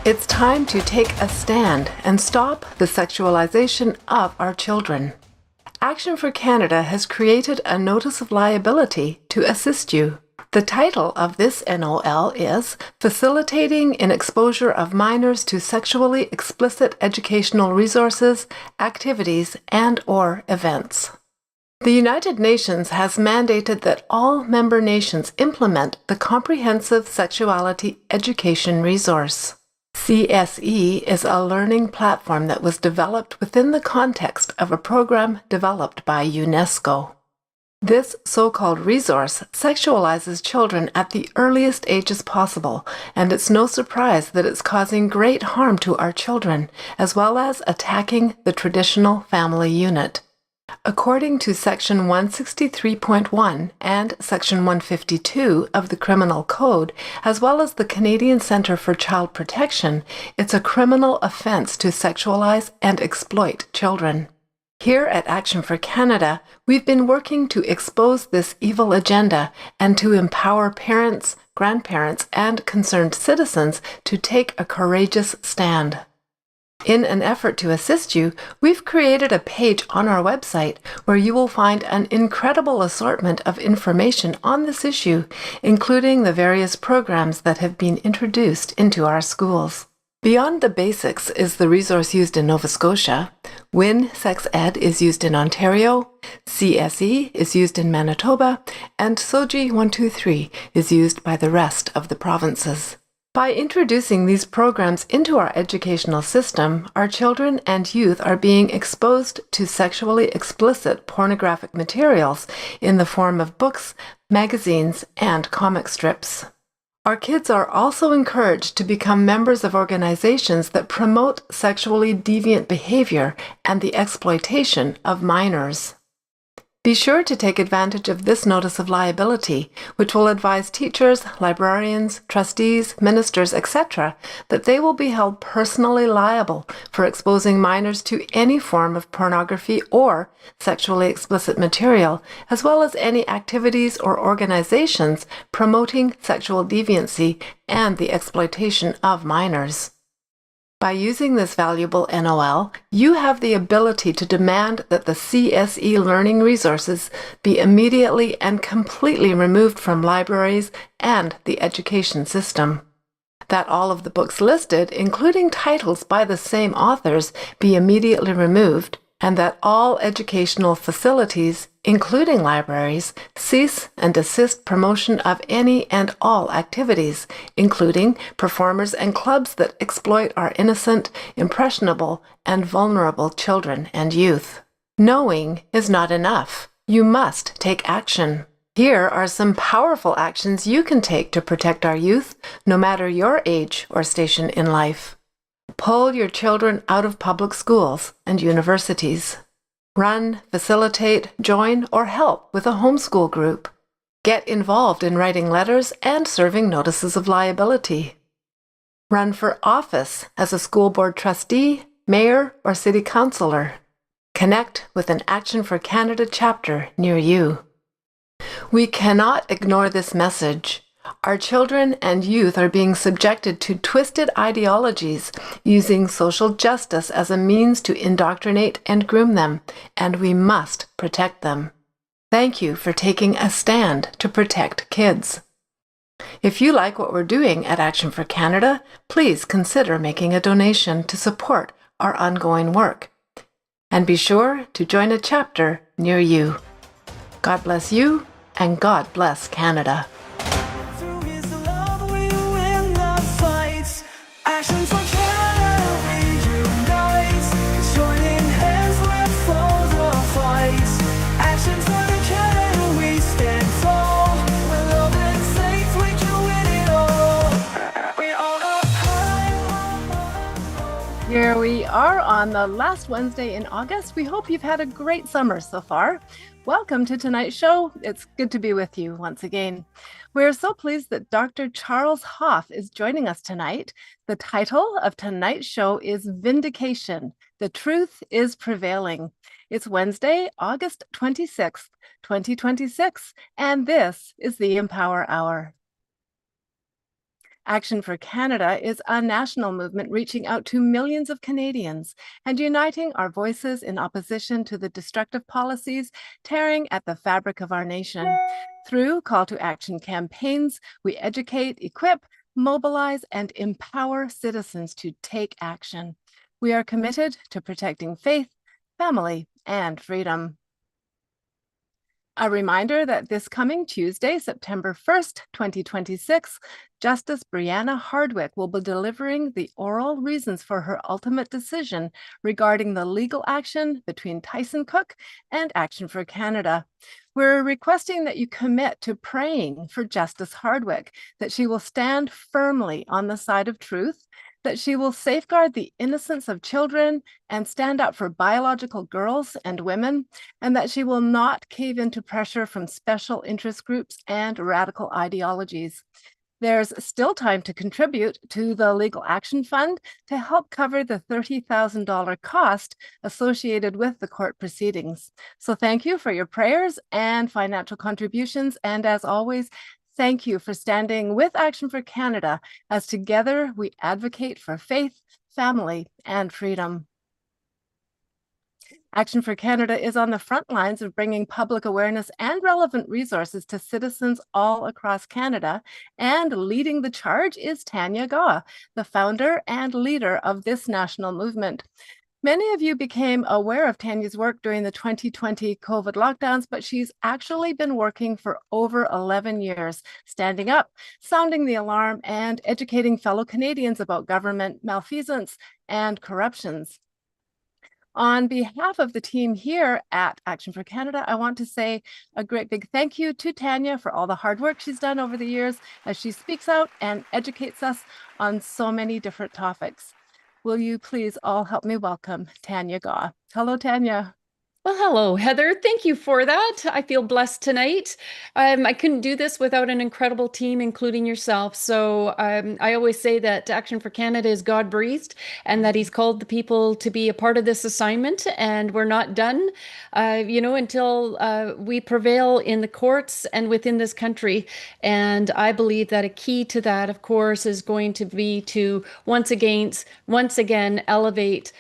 It's time to take a stand and stop the sexualization of our children. Action for Canada has created a notice of liability to assist you. The title of this NOL is Facilitating in Exposure of Minors to Sexually Explicit Educational Resources, Activities, and/or Events. The United Nations has mandated that all member nations implement the Comprehensive Sexuality Education Resource. CSE is a learning platform that was developed within the context of a program developed by UNESCO. This so-called resource sexualizes children at the earliest ages possible, and it's no surprise that it's causing great harm to our children, as well as attacking the traditional family unit. According to Section 163.1 and Section 152 of the Criminal Code, as well as the Canadian Centre for Child Protection, it's a criminal offence to sexualize and exploit children. Here at Action for Canada, we've been working to expose this evil agenda and to empower parents, grandparents, and concerned citizens to take a courageous stand. In an effort to assist you, we've created a page on our website where you will find an incredible assortment of information on this issue, including the various programs that have been introduced into our schools. Beyond the Basics is the resource used in Nova Scotia, WIN Sex Ed is used in Ontario, CSE is used in Manitoba, and SOGI 123 is used by the rest of the provinces. By introducing these programs into our educational system, our children and youth are being exposed to sexually explicit pornographic materials in the form of books, magazines, and comic strips. Our kids are also encouraged to become members of organizations that promote sexually deviant behavior and the exploitation of minors. Be sure to take advantage of this notice of liability, which will advise teachers, librarians, trustees, ministers, etc., that they will be held personally liable for exposing minors to any form of pornography or sexually explicit material, as well as any activities or organizations promoting sexual deviancy and the exploitation of minors. By using this valuable NOL, you have the ability to demand that the CSE learning resources be immediately and completely removed from libraries and the education system. That all of the books listed, including titles by the same authors, be immediately removed, and that all educational facilities, including libraries, cease and desist promotion of any and all activities, including performers and clubs that exploit our innocent, impressionable, and vulnerable children and youth. Knowing is not enough. You must take action. Here are some powerful actions you can take to protect our youth, no matter your age or station in life. Pull your children out of public schools and universities. Run, facilitate, join, or help with a homeschool group. Get involved in writing letters and serving notices of liability. Run for office as a school board trustee, mayor, or city councillor. Connect with an Action for Canada chapter near you. We cannot ignore this message. Our children and youth are being subjected to twisted ideologies using social justice as a means to indoctrinate and groom them, and we must protect them. Thank you for taking a stand to protect kids. If you like what we're doing at Action for Canada, please consider making a donation to support our ongoing work. And be sure to join a chapter near you. God bless you, and God bless Canada. Here we are on the last Wednesday in August. We hope you've had a great summer so far. Welcome to tonight's show. It's good to be with you once again. We're so pleased that Dr. Charles Hoffe is joining us tonight. The title of tonight's show is Vindication. The Truth is Prevailing. It's Wednesday, August 26th, 2026, and this is the Empower Hour. Action for Canada is a national movement reaching out to millions of Canadians and uniting our voices in opposition to the destructive policies tearing at the fabric of our nation. Through call to action campaigns, we educate, equip, mobilize, and empower citizens to take action. We are committed to protecting faith, family, and freedom. A reminder that this coming Tuesday, September 1st, 2026, Justice Brianna Hardwick will be delivering the oral reasons for her ultimate decision regarding the legal action between Tyson Cook and Action for Canada. We're requesting that you commit to praying for Justice Hardwick, that she will stand firmly on the side of truth, that she will safeguard the innocence of children and stand up for biological girls and women, and that she will not cave into pressure from special interest groups and radical ideologies. There's still time to contribute to the Legal Action Fund to help cover the $30,000 cost associated with the court proceedings. So thank you for your prayers and financial contributions. And as always, thank you for standing with Action for Canada as together we advocate for faith, family, and freedom. Action for Canada is on the front lines of bringing public awareness and relevant resources to citizens all across Canada, and leading the charge is Tanya, the founder and leader of this national movement. Many of you became aware of Tanya's work during the 2020 COVID lockdowns, but she's actually been working for over 11 years, standing up, sounding the alarm, and educating fellow Canadians about government malfeasance and corruptions. On behalf of the team here at Action for Canada, I want to say a great big thank you to Tanya for all the hard work she's done over the years as she speaks out and educates us on so many different topics. Will you please all help me welcome Tanya Gaw. Hello, Tanya. Well, hello, Heather. Thank you for that. I feel blessed tonight. I couldn't do this without an incredible team, including yourself. So I always say that Action for Canada is God-breathed and that He's called the people to be a part of this assignment. And we're not done, until we prevail in the courts and within this country. And I believe that a key to that, of course, is going to be to once again elevate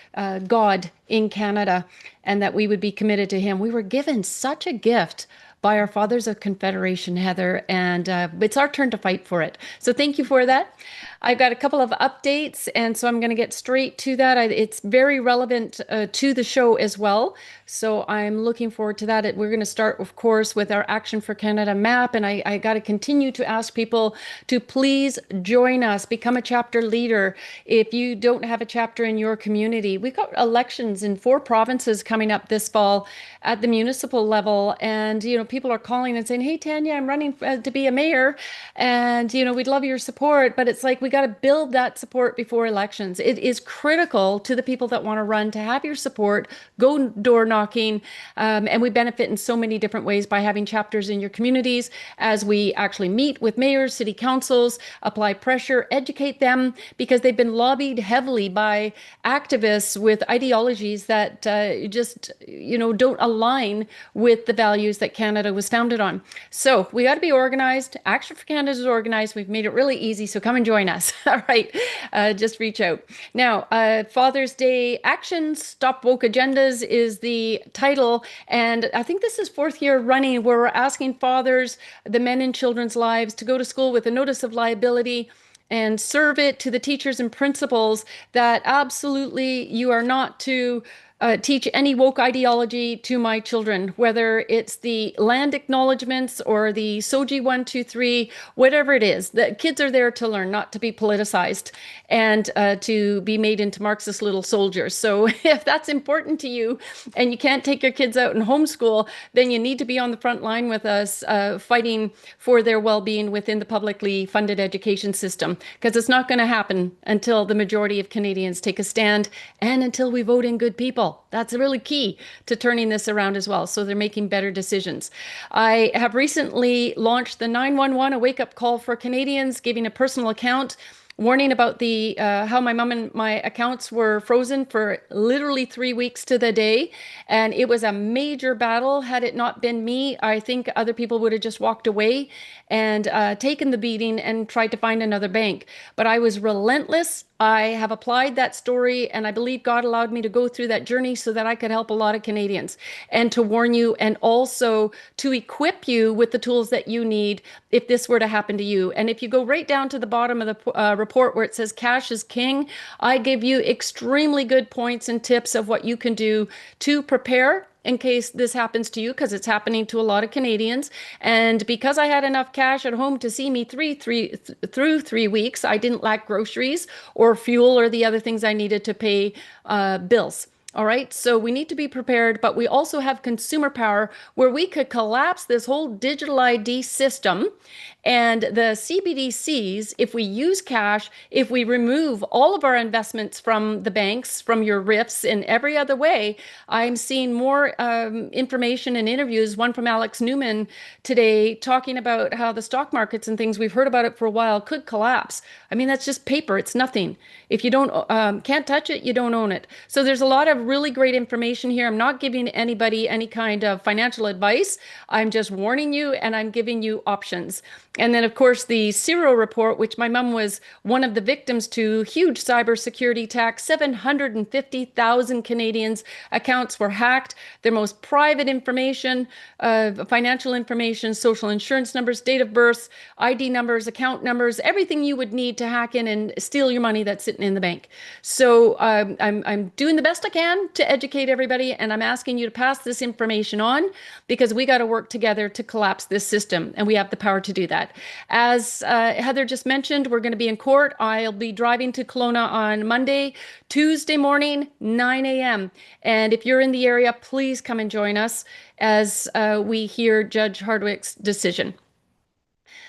God in Canada, and that we would be committed to Him. We were given such a gift by our fathers of Confederation, Heather, and it's our turn to fight for it. So thank you for that. I've got a couple of updates, and so I'm going to get straight to that. It's very relevant to the show as well. So I'm looking forward to that. We're going to start, of course, with our Action for Canada map, and I got to continue to ask people to please join us, become a chapter leader. If you don't have a chapter in your community, we've got elections in 4 provinces coming up this fall at the municipal level, and people are calling and saying, "Hey, Tanya, I'm running to be a mayor, and we'd love your support." But it's like we got to build that support before elections. It is critical to the people that want to run to have your support. Go door knocking, and we benefit in so many different ways by having chapters in your communities as we actually meet with mayors, city councils, apply pressure, educate them, because they've been lobbied heavily by activists with ideologies that just don't align with the values that Canada was founded on. So we got to be organized. Action for Canada is organized. We've made it really easy. So come and join us. All right. Just reach out. Now, Father's Day Actions, Stop Woke Agendas is the title. And I think this is 4th year running where we're asking fathers, the men in children's lives, to go to school with a notice of liability and serve it to the teachers and principals that absolutely you are not to teach any woke ideology to my children, whether it's the land acknowledgements or the SOGI 123, whatever it is. The kids are there to learn, not to be politicized and to be made into Marxist little soldiers. So if that's important to you and you can't take your kids out and homeschool, then you need to be on the front line with us fighting for their well-being within the publicly funded education system, because it's not going to happen until the majority of Canadians take a stand and until we vote in good people. That's really key to turning this around as well. So they're making better decisions. I have recently launched the 911, a wake-up call for Canadians, giving a personal account warning about the how my mom and my accounts were frozen for literally 3 weeks to the day, and it was a major battle. Had it not been me, I think other people would have just walked away and taken the beating and tried to find another bank. But I was relentless. I have applied that story, and I believe God allowed me to go through that journey so that I could help a lot of Canadians and to warn you and also to equip you with the tools that you need if this were to happen to you. And if you go right down to the bottom of the report where it says cash is king, I give you extremely good points and tips of what you can do to prepare in case this happens to you, because it's happening to a lot of Canadians. And because I had enough cash at home to see me through 3 weeks, I didn't lack groceries or fuel or the other things I needed to pay bills. All right, so we need to be prepared, but we also have consumer power where we could collapse this whole digital ID system and the CBDCs. If we use cash, if we remove all of our investments from the banks, from your RIFs, in every other way. I'm seeing more information and interviews, one from Alex Newman today, talking about how the stock markets and things, we've heard about it for a while, could collapse. I mean, that's just paper. It's nothing. If you don't can't touch it, you don't own it. So there's a lot of really great information here. I'm not giving anybody any kind of financial advice. I'm just warning you, and I'm giving you options. And then, of course, the Serial report, which my mom was one of the victims to, huge cybersecurity attack. 750,000 Canadians' accounts were hacked. Their most private information, financial information, social insurance numbers, date of births, ID numbers, account numbers, everything you would need to hack in and steal your money that's sitting in the bank. So I'm doing the best I can to educate everybody, and I'm asking you to pass this information on because we got to work together to collapse this system, and we have the power to do that. As Heather just mentioned, we're going to be in court. I'll be driving to Kelowna on Monday, Tuesday morning, 9 a.m. And if you're in the area, please come and join us as we hear Judge Hardwick's decision.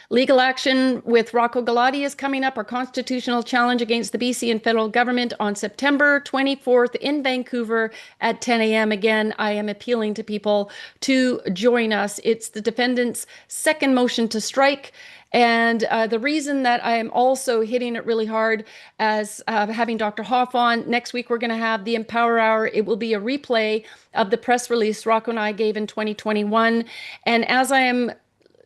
Legal action with Rocco Galati is coming up, our constitutional challenge against the BC and federal government on September 24th in Vancouver at 10 a.m. Again, I am appealing to people to join us. It's the defendant's second motion to strike. And the reason that I am also hitting it really hard as having Dr. Hoffe on, next week we're going to have the Empower Hour. It will be a replay of the press release Rocco and I gave in 2021. And as I am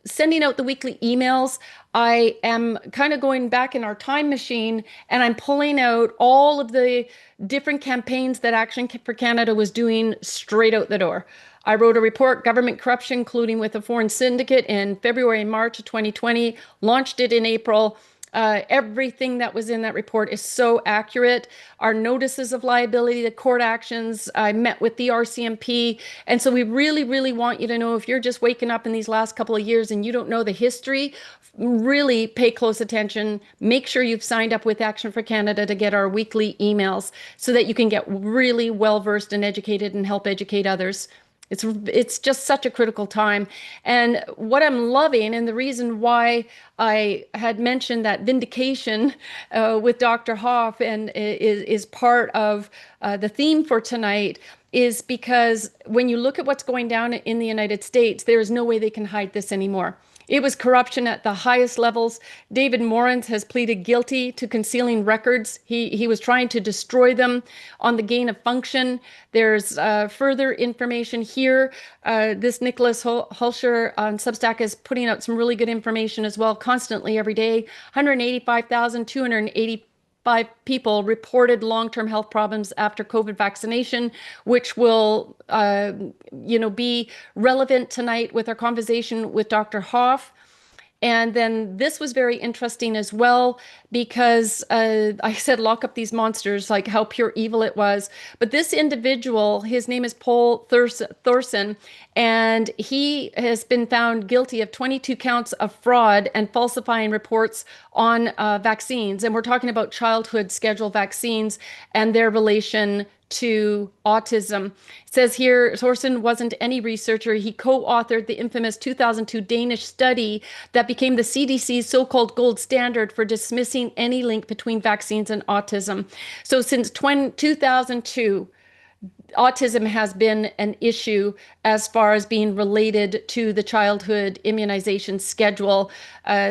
sending out the weekly emails, I am kind of going back in our time machine and I'm pulling out all of the different campaigns that Action for Canada was doing straight out the door. I wrote a report, Government Corruption, colluding with a foreign syndicate, in February and March of 2020, launched it in April. Everything that was in that report is so accurate. Our notices of liability, the court actions, I met with the RCMP. And so we really, really want you to know, if you're just waking up in these last couple of years and you don't know the history, really pay close attention. Make sure you've signed up with Action for Canada to get our weekly emails so that you can get really well-versed and educated and help educate others. It's just such a critical time. And what I'm loving, and the reason why I had mentioned that Vindication with Dr. Hoffe and is part of the theme for tonight, is because when you look at what's going down in the United States, there is no way they can hide this anymore. It was corruption at the highest levels. David Morans has pleaded guilty to concealing records. He was trying to destroy them on the gain of function. There's further information here. This Nicholas Hulsher on Substack is putting out some really good information as well, constantly every day. 185,285 people reported long-term health problems after COVID vaccination, which will, be relevant tonight with our conversation with Dr. Hoffe. And then this was very interesting as well, because I said, lock up these monsters, like how pure evil it was. But this individual, his name is Paul Thorson, and he has been found guilty of 22 counts of fraud and falsifying reports on vaccines. And we're talking about childhood schedule vaccines and their relation to autism. It says here, Thorson wasn't any researcher. He co-authored the infamous 2002 Danish study that became the CDC's so-called gold standard for dismissing any link between vaccines and autism. So since 2002, autism has been an issue as far as being related to the childhood immunization schedule.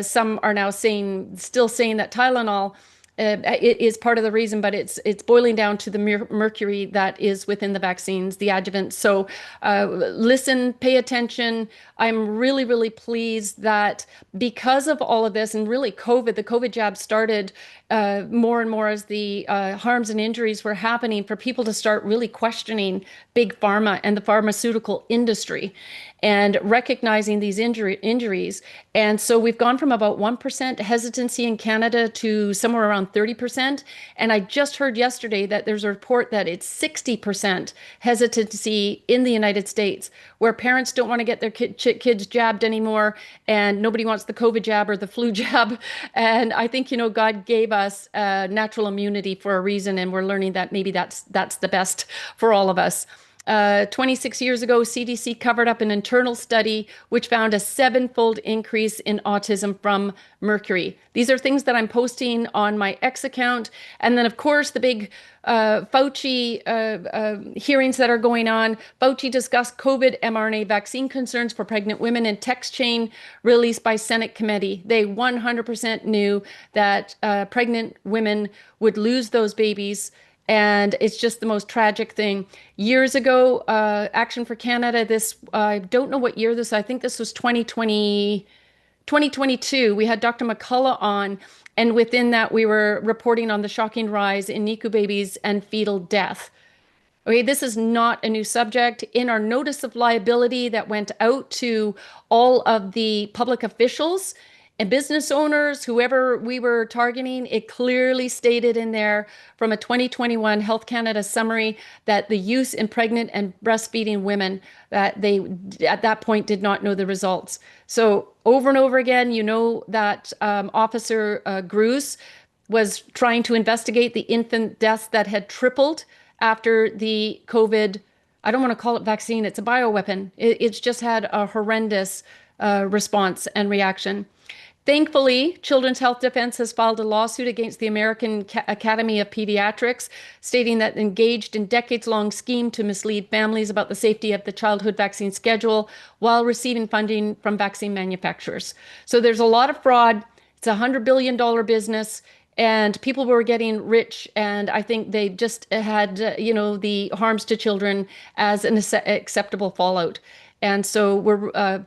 Some are now still saying that Tylenol it is part of the reason, but it's boiling down to the mercury that is within the vaccines, the adjuvants. So listen, pay attention. I'm really, really pleased that because of all of this and really COVID, the COVID jab started more and more as the harms and injuries were happening for people to start really questioning big pharma and the pharmaceutical industry and recognizing these injuries. And so we've gone from about 1% hesitancy in Canada to somewhere around 30%. And I just heard yesterday that there's a report that it's 60% hesitancy in the United States, where parents don't want to get their kids jabbed anymore, and nobody wants the COVID jab or the flu jab. And I think, God gave us natural immunity for a reason, and we're learning that maybe that's the best for all of us. 26 years ago, CDC covered up an internal study which found a 7-fold increase in autism from mercury. These are things that I'm posting on my X account. And then, of course, the big Fauci hearings that are going on. Fauci discussed COVID mRNA vaccine concerns for pregnant women in text chain released by Senate committee. They 100% knew that pregnant women would lose those babies. And it's just the most tragic thing. Years ago, Action for Canada, I don't know what year this, I think this was 2022. We had Dr. McCullough on, and within that, we were reporting on the shocking rise in NICU babies and fetal death. Okay, this is not a new subject. In our notice of liability that went out to all of the public officials and business owners, whoever we were targeting, it clearly stated in there from a 2021 Health Canada summary that the use in pregnant and breastfeeding women, that they at that point did not know the results. So over and over again, that Officer Gruce was trying to investigate the infant deaths that had tripled after the COVID. I don't want to call it vaccine. It's a bioweapon. It's just had a horrendous response and reaction. Thankfully, Children's Health Defense has filed a lawsuit against the American Academy of Pediatrics, stating that engaged in decades-long scheme to mislead families about the safety of the childhood vaccine schedule while receiving funding from vaccine manufacturers. So there's a lot of fraud. It's a $100 billion business, and people were getting rich. And I think they just had, the harms to children as an acceptable fallout. And so we're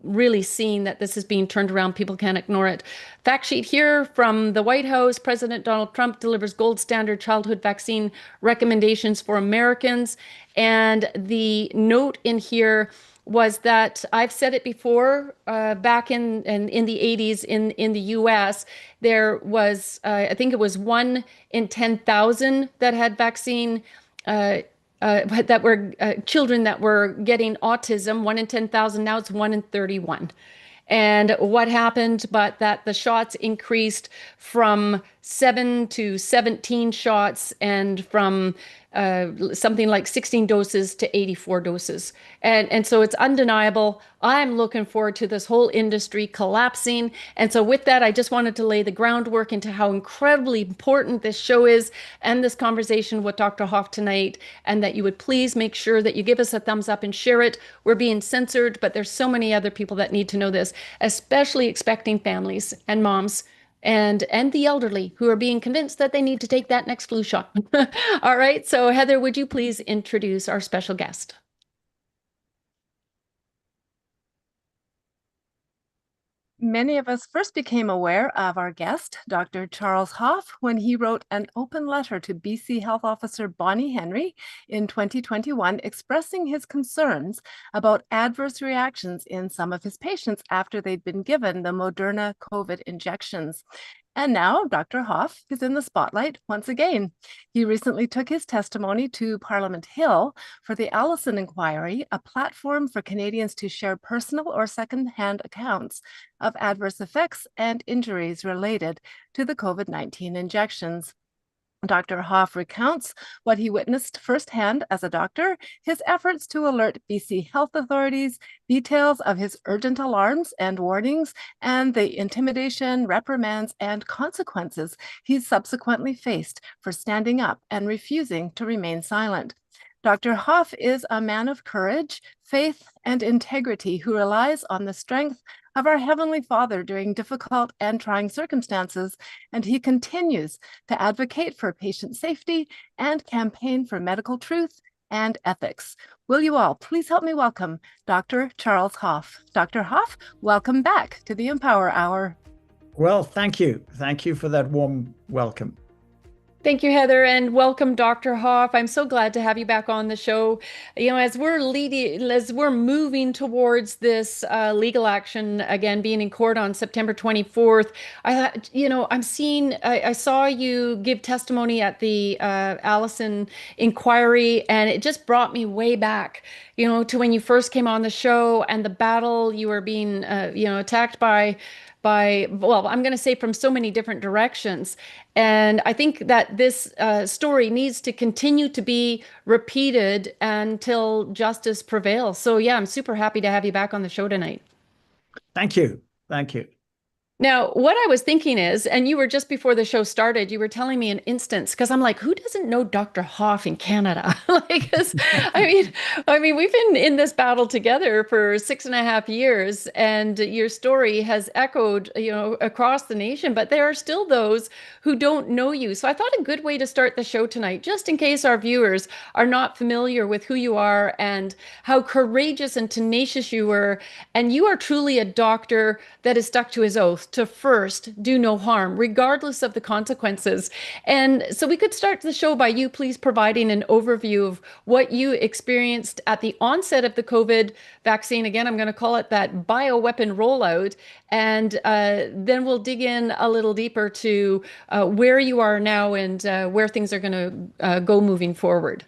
really seeing that this is being turned around. People can't ignore it. Fact sheet here from the White House. President Donald Trump delivers gold standard childhood vaccine recommendations for Americans. And the note in here was that I've said it before, back in the 80s in the US, there was, I think it was 1 in 10,000 that had vaccine that were children that were getting autism, 1 in 10,000. Now it's 1 in 31. And what happened, but that the shots increased from 7 to 17 shots and from something like 16 doses to 84 doses. And so it's undeniable. I'm looking forward to this whole industry collapsing. And so with that, I just wanted to lay the groundwork into how incredibly important this show is and this conversation with Dr. Hoffe tonight, and that you would please make sure that you give us a thumbs up and share it. We're being censored, but there's so many other people that need to know this, especially expecting families and moms and the elderly who are being convinced that they need to take that next flu shot. All right. So Heather, would you please introduce our special guest? Many of us first became aware of our guest, Dr. Charles Hoffe, when he wrote an open letter to BC Health Officer Bonnie Henry in 2021, expressing his concerns about adverse reactions in some of his patients after they'd been given the Moderna COVID injections. And now Dr. Hoffe is in the spotlight once again. He recently took his testimony to Parliament Hill for the Allison Inquiry, a platform for Canadians to share personal or second-hand accounts of adverse effects and injuries related to the COVID-19 injections. Dr. Hoffe recounts what he witnessed firsthand as a doctor, his efforts to alert BC health authorities, details of his urgent alarms and warnings, and the intimidation, reprimands, and consequences he subsequently faced for standing up and refusing to remain silent. Dr. Hoffe is a man of courage, faith, and integrity who relies on the strength of our Heavenly Father during difficult and trying circumstances, and he continues to advocate for patient safety and campaign for medical truth and ethics. Will you all please help me welcome Dr. Charles Hoffe. Dr. Hoffe, welcome back to the Empower Hour. Well, thank you. Thank you for that warm welcome. Thank you, Heather, and welcome, Dr. Hoffe. I'm so glad to have you back on the show. As we're moving towards this legal action again, being in court on September 24th. I saw you give testimony at the Allison inquiry, and it just brought me way back, to when you first came on the show and the battle you were being, attacked well, I'm going to say from so many different directions. And I think that this story needs to continue to be repeated until justice prevails. So yeah, I'm super happy to have you back on the show tonight. Thank you. Thank you. Now, what I was thinking is, and you were just before the show started, you were telling me an instance, because I'm like, who doesn't know Dr. Hoffe in Canada? I mean, we've been in this battle together for 6.5 years, and your story has echoed, across the nation, but there are still those who don't know you. So I thought a good way to start the show tonight, just in case our viewers are not familiar with who you are and how courageous and tenacious you were, and you are truly a doctor that is stuck to his oath to first do no harm, regardless of the consequences. And so we could start the show by you please providing an overview of what you experienced at the onset of the COVID vaccine. Again, I'm going to call it that bioweapon rollout. And then we'll dig in a little deeper to where you are now and where things are going to go moving forward.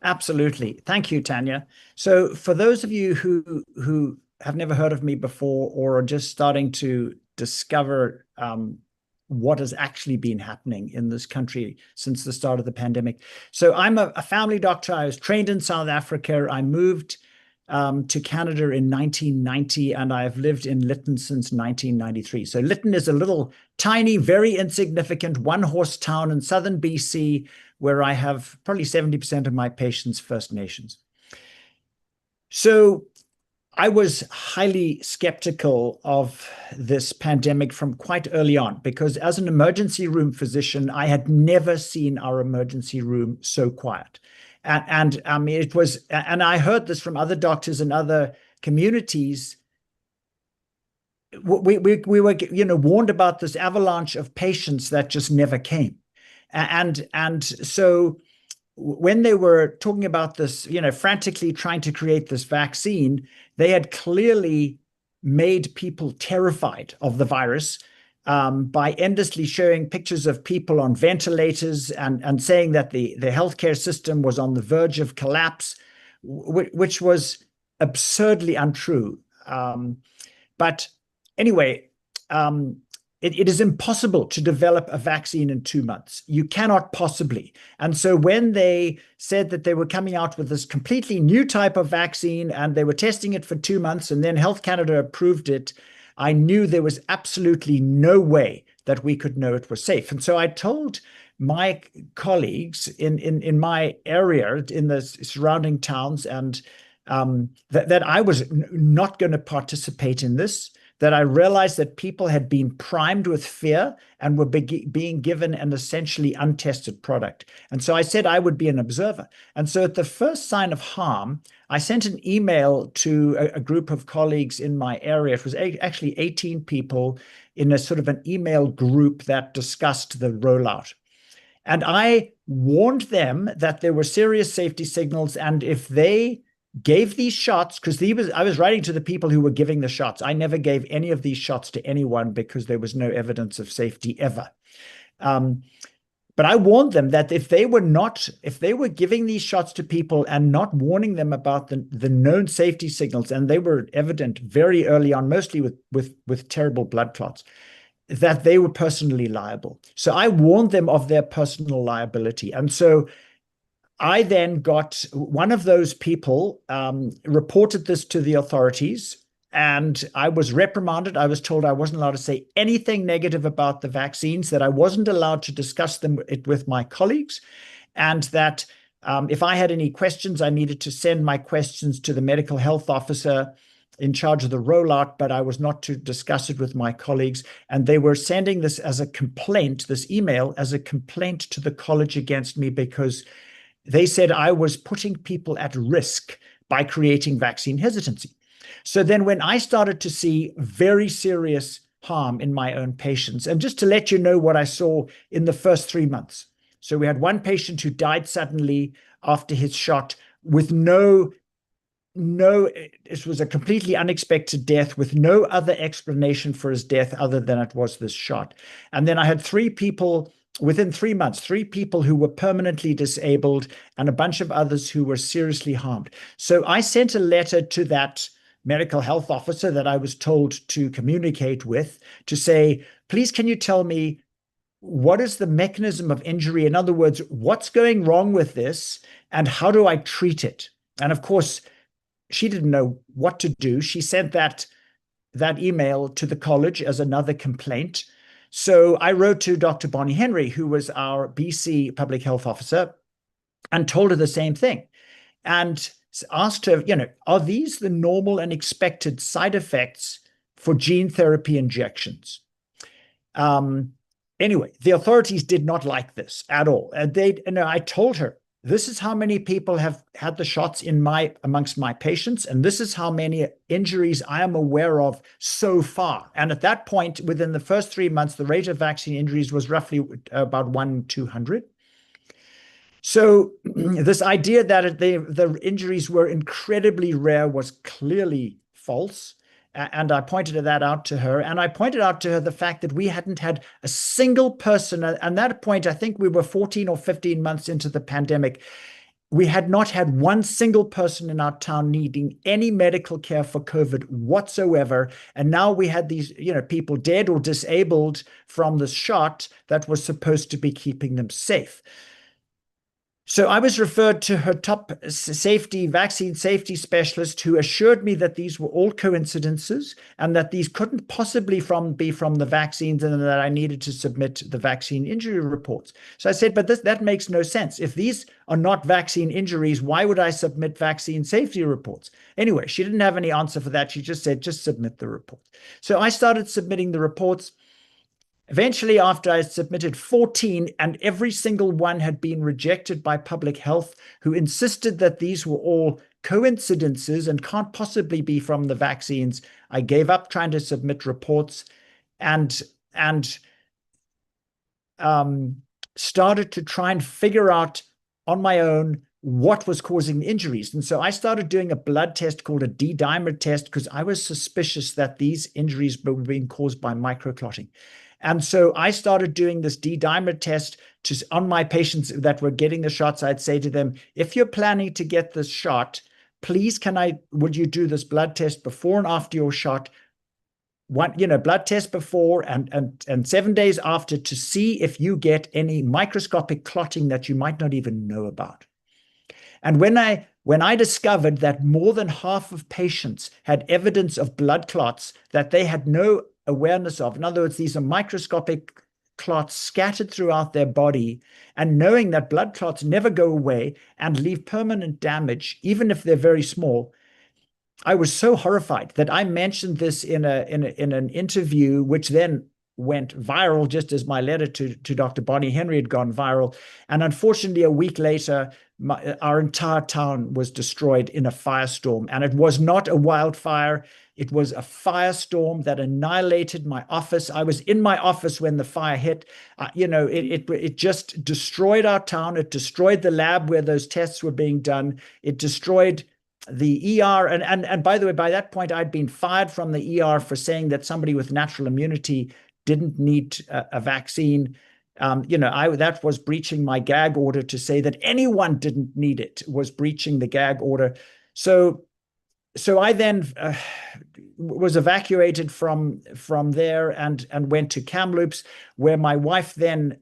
Absolutely. Thank you, Tanya. So for those of you who have never heard of me before or are just starting to discover what has actually been happening in this country since the start of the pandemic. So I'm a family doctor. I was trained in South Africa. I moved to Canada in 1990, and I've lived in Lytton since 1993. So Lytton is a little tiny, very insignificant one-horse town in southern BC, where I have probably 70% of my patients First Nations. So I was highly skeptical of this pandemic from quite early on, because as an emergency room physician, I had never seen our emergency room so quiet. And I mean, it was, and I heard this from other doctors in other communities. We were, warned about this avalanche of patients that just never came. And so when they were talking about this, frantically trying to create this vaccine, they had clearly made people terrified of the virus by endlessly showing pictures of people on ventilators and saying that the healthcare system was on the verge of collapse, which was absurdly untrue. But anyway, it is impossible to develop a vaccine in 2 months. You cannot possibly. And so when they said that they were coming out with this completely new type of vaccine and they were testing it for 2 months and then Health Canada approved it, I knew there was absolutely no way that we could know it was safe. And so I told my colleagues in my area, in the surrounding towns, and that I was not going to participate in this, that I realized that people had been primed with fear and were being given an essentially untested product. And so I said I would be an observer. And so at the first sign of harm, I sent an email to a group of colleagues in my area. It was actually 18 people in a sort of an email group that discussed the rollout. And I warned them that there were serious safety signals, and if they gave these shots, because I was writing to the people who were giving the shots. I never gave any of these shots to anyone because there was no evidence of safety ever. But I warned them that if they were giving these shots to people and not warning them about the known safety signals, and they were evident very early on, mostly with terrible blood clots, that they were personally liable. So I warned them of their personal liability. And so I then got one of those people, reported this to the authorities, and I was reprimanded. I was told I wasn't allowed to say anything negative about the vaccines, that I wasn't allowed to discuss them with my colleagues, and that If I had any questions, I needed to send my questions to the medical health officer in charge of the rollout, but I was not to discuss it with my colleagues. And they were sending this as a complaint, this email as a complaint to the college against me, because they said I was putting people at risk by creating vaccine hesitancy. So then when I started to see very serious harm in my own patients, and just to let you know what I saw in the first 3 months. So we had one patient who died suddenly after his shot with it was a completely unexpected death with no other explanation for his death other than it was this shot. And then I had 3 people within 3 months, 3 people who were permanently disabled and a bunch of others who were seriously harmed. So I sent a letter to that medical health officer that I was told to communicate with to say, please, can you tell me what is the mechanism of injury? In other words, what's going wrong with this and how do I treat it? And of course, she didn't know what to do. She sent that email to the college as another complaint. So I wrote to Dr. Bonnie Henry, who was our BC public health officer, and told her the same thing and asked her, are these the normal and expected side effects for gene therapy injections? Anyway, the authorities did not like this at all. And I told her, this is how many people have had the shots amongst my patients, and this is how many injuries I am aware of so far. And at that point, within the first 3 months, the rate of vaccine injuries was roughly about 1 in 200. So this idea that the injuries were incredibly rare was clearly false. And I pointed that out to her. And I pointed out to her the fact that we hadn't had a single person. At that point, I think we were 14 or 15 months into the pandemic. We had not had one single person in our town needing any medical care for COVID whatsoever. And now we had these, people dead or disabled from the shot that was supposed to be keeping them safe. So I was referred to her top vaccine safety specialist, who assured me that these were all coincidences and that these couldn't possibly be from the vaccines, and that I needed to submit the vaccine injury reports. So I said, but that makes no sense. If these are not vaccine injuries, why would I submit vaccine safety reports? Anyway, she didn't have any answer for that. She just said, just submit the report. So I started submitting the reports. Eventually, after I submitted 14, and every single one had been rejected by public health, who insisted that these were all coincidences and can't possibly be from the vaccines, I gave up trying to submit reports and started to try and figure out on my own what was causing the injuries. And so I started doing a blood test called a D-dimer test, because I was suspicious that these injuries were being caused by microclotting. And so I started doing this D-dimer test on my patients that were getting the shots. I'd say to them, if you're planning to get this shot, please, would you do this blood test before and after your shot? Blood test before and 7 days after, to see if you get any microscopic clotting that you might not even know about. And when I discovered that more than half of patients had evidence of blood clots that they had no awareness of. In other words, these are microscopic clots scattered throughout their body, and knowing that blood clots never go away and leave permanent damage, even if they're very small, I was so horrified that I mentioned this in an interview, which then went viral, just as my letter to Dr. Bonnie Henry had gone viral. And unfortunately, a week later, our entire town was destroyed in a firestorm. And it was not a wildfire. It was a firestorm that annihilated my office. I was in my office when the fire hit. It just destroyed our town. It destroyed the lab where those tests were being done. It destroyed the ER. And by the way, by that point, I'd been fired from the ER for saying that somebody with natural immunity didn't need a vaccine. That was breaching my gag order. To say that anyone didn't need it was breaching the gag order. So I then was evacuated from there and went to Kamloops, where my wife then,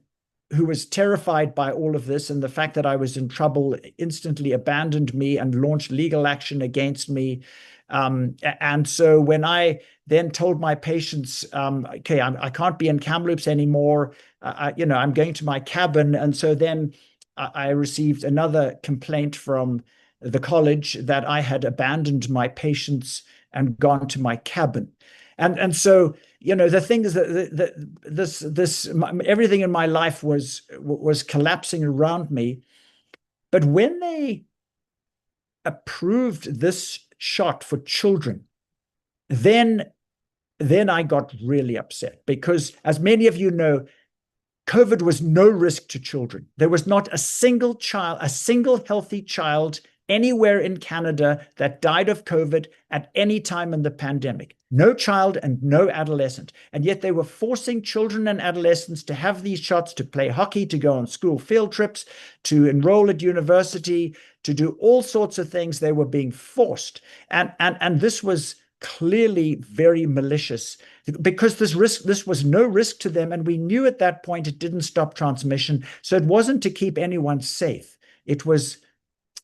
who was terrified by all of this and the fact that I was in trouble, instantly abandoned me and launched legal action against me. And so when I then told my patients, okay, I can't be in Kamloops anymore, I'm going to my cabin. And so then I received another complaint from the college that I had abandoned my patients and gone to my cabin. And so, the thing is that everything in my life was collapsing around me. But when they approved this shot for children, then I got really upset, because, as many of you know, COVID was no risk to children. There was not a single child, a single healthy child anywhere in Canada that died of COVID at any time in the pandemic. No child and no adolescent. And yet they were forcing children and adolescents to have these shots, to play hockey, to go on school field trips, to enroll at university, to do all sorts of things. They were being forced. And this was clearly very malicious, because this was no risk to them. And we knew at that point it didn't stop transmission. So it wasn't to keep anyone safe.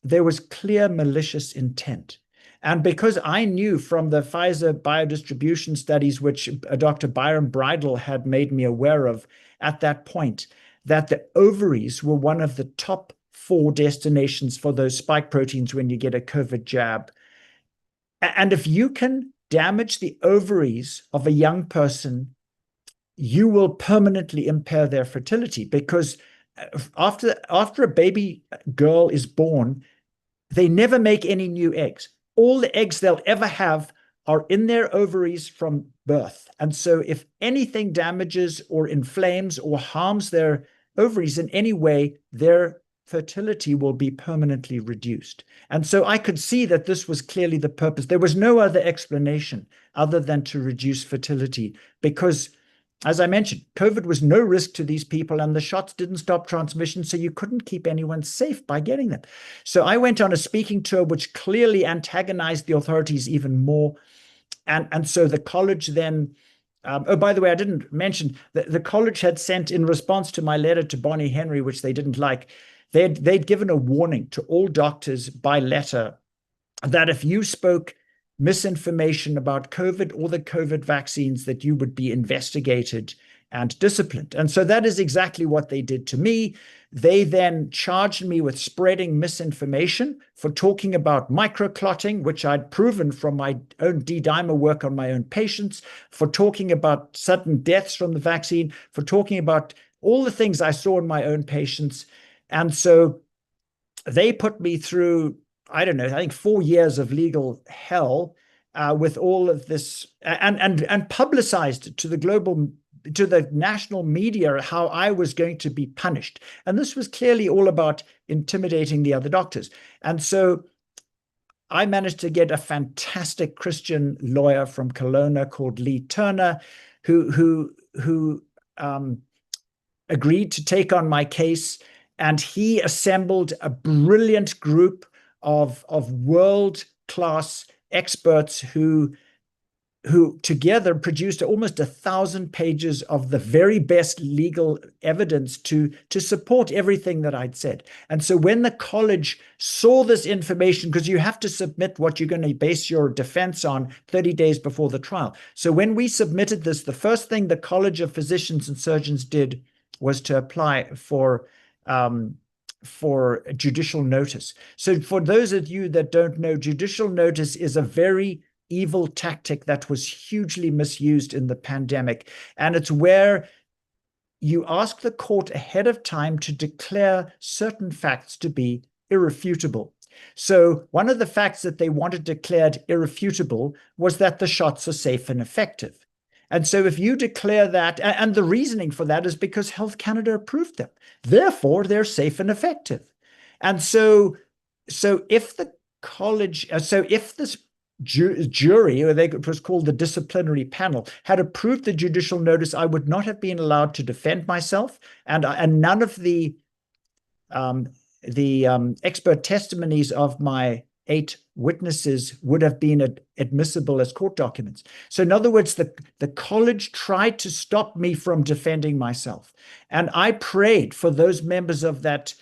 There was clear malicious intent. And because I knew from the Pfizer biodistribution studies, which Dr. Byron Bridle had made me aware of at that point, that the ovaries were one of the top 4 destinations for those spike proteins when you get a COVID jab. And if you can damage the ovaries of a young person, you will permanently impair their fertility, because after a baby girl is born, they never make any new eggs. All the eggs they'll ever have are in their ovaries from birth. And so if anything damages or inflames or harms their ovaries in any way, their fertility will be permanently reduced. And so I could see that this was clearly the purpose. There was no other explanation other than to reduce fertility, because, as I mentioned, COVID was no risk to these people, and the shots didn't stop transmission, so you couldn't keep anyone safe by getting them. So I went on a speaking tour, which clearly antagonized the authorities even more. And so the college then, oh, by the way, I didn't mention that the college had sent, in response to my letter to Bonnie Henry, which they didn't like, they'd given a warning to all doctors by letter that if you spoke misinformation about COVID or the COVID vaccines, that you would be investigated and disciplined. And so that is exactly what they did to me. They then charged me with spreading misinformation, for talking about microclotting, which I'd proven from my own D-dimer work on my own patients, for talking about sudden deaths from the vaccine, for talking about all the things I saw in my own patients. And so they put me through, I don't know, I think 4 years of legal hell with all of this, and publicized to the national media how I was going to be punished. And this was clearly all about intimidating the other doctors. And so I managed to get a fantastic Christian lawyer from Kelowna called Lee Turner, who agreed to take on my case. And he assembled a brilliant group of world-class experts who together produced almost 1,000 pages of the very best legal evidence to support everything that I'd said. And so when the college saw this information, because you have to submit what you're going to base your defense on 30 days before the trial. So when we submitted this, the first thing the College of Physicians and Surgeons did was to apply for judicial notice. So for those of you that don't know, judicial notice is a very evil tactic that was hugely misused in the pandemic. And it's where you ask the court ahead of time to declare certain facts to be irrefutable. So one of the facts that they wanted declared irrefutable was that the shots are safe and effective. And so if you declare that, and the reasoning for that is because Health Canada approved them, therefore they're safe and effective. And so if the college, if this jury, or it was called the disciplinary panel, had approved the judicial notice, I would not have been allowed to defend myself, and none of the expert testimonies of my 8 witnesses would have been admissible as court documents. So in other words, the college tried to stop me from defending myself. And I prayed for those members of that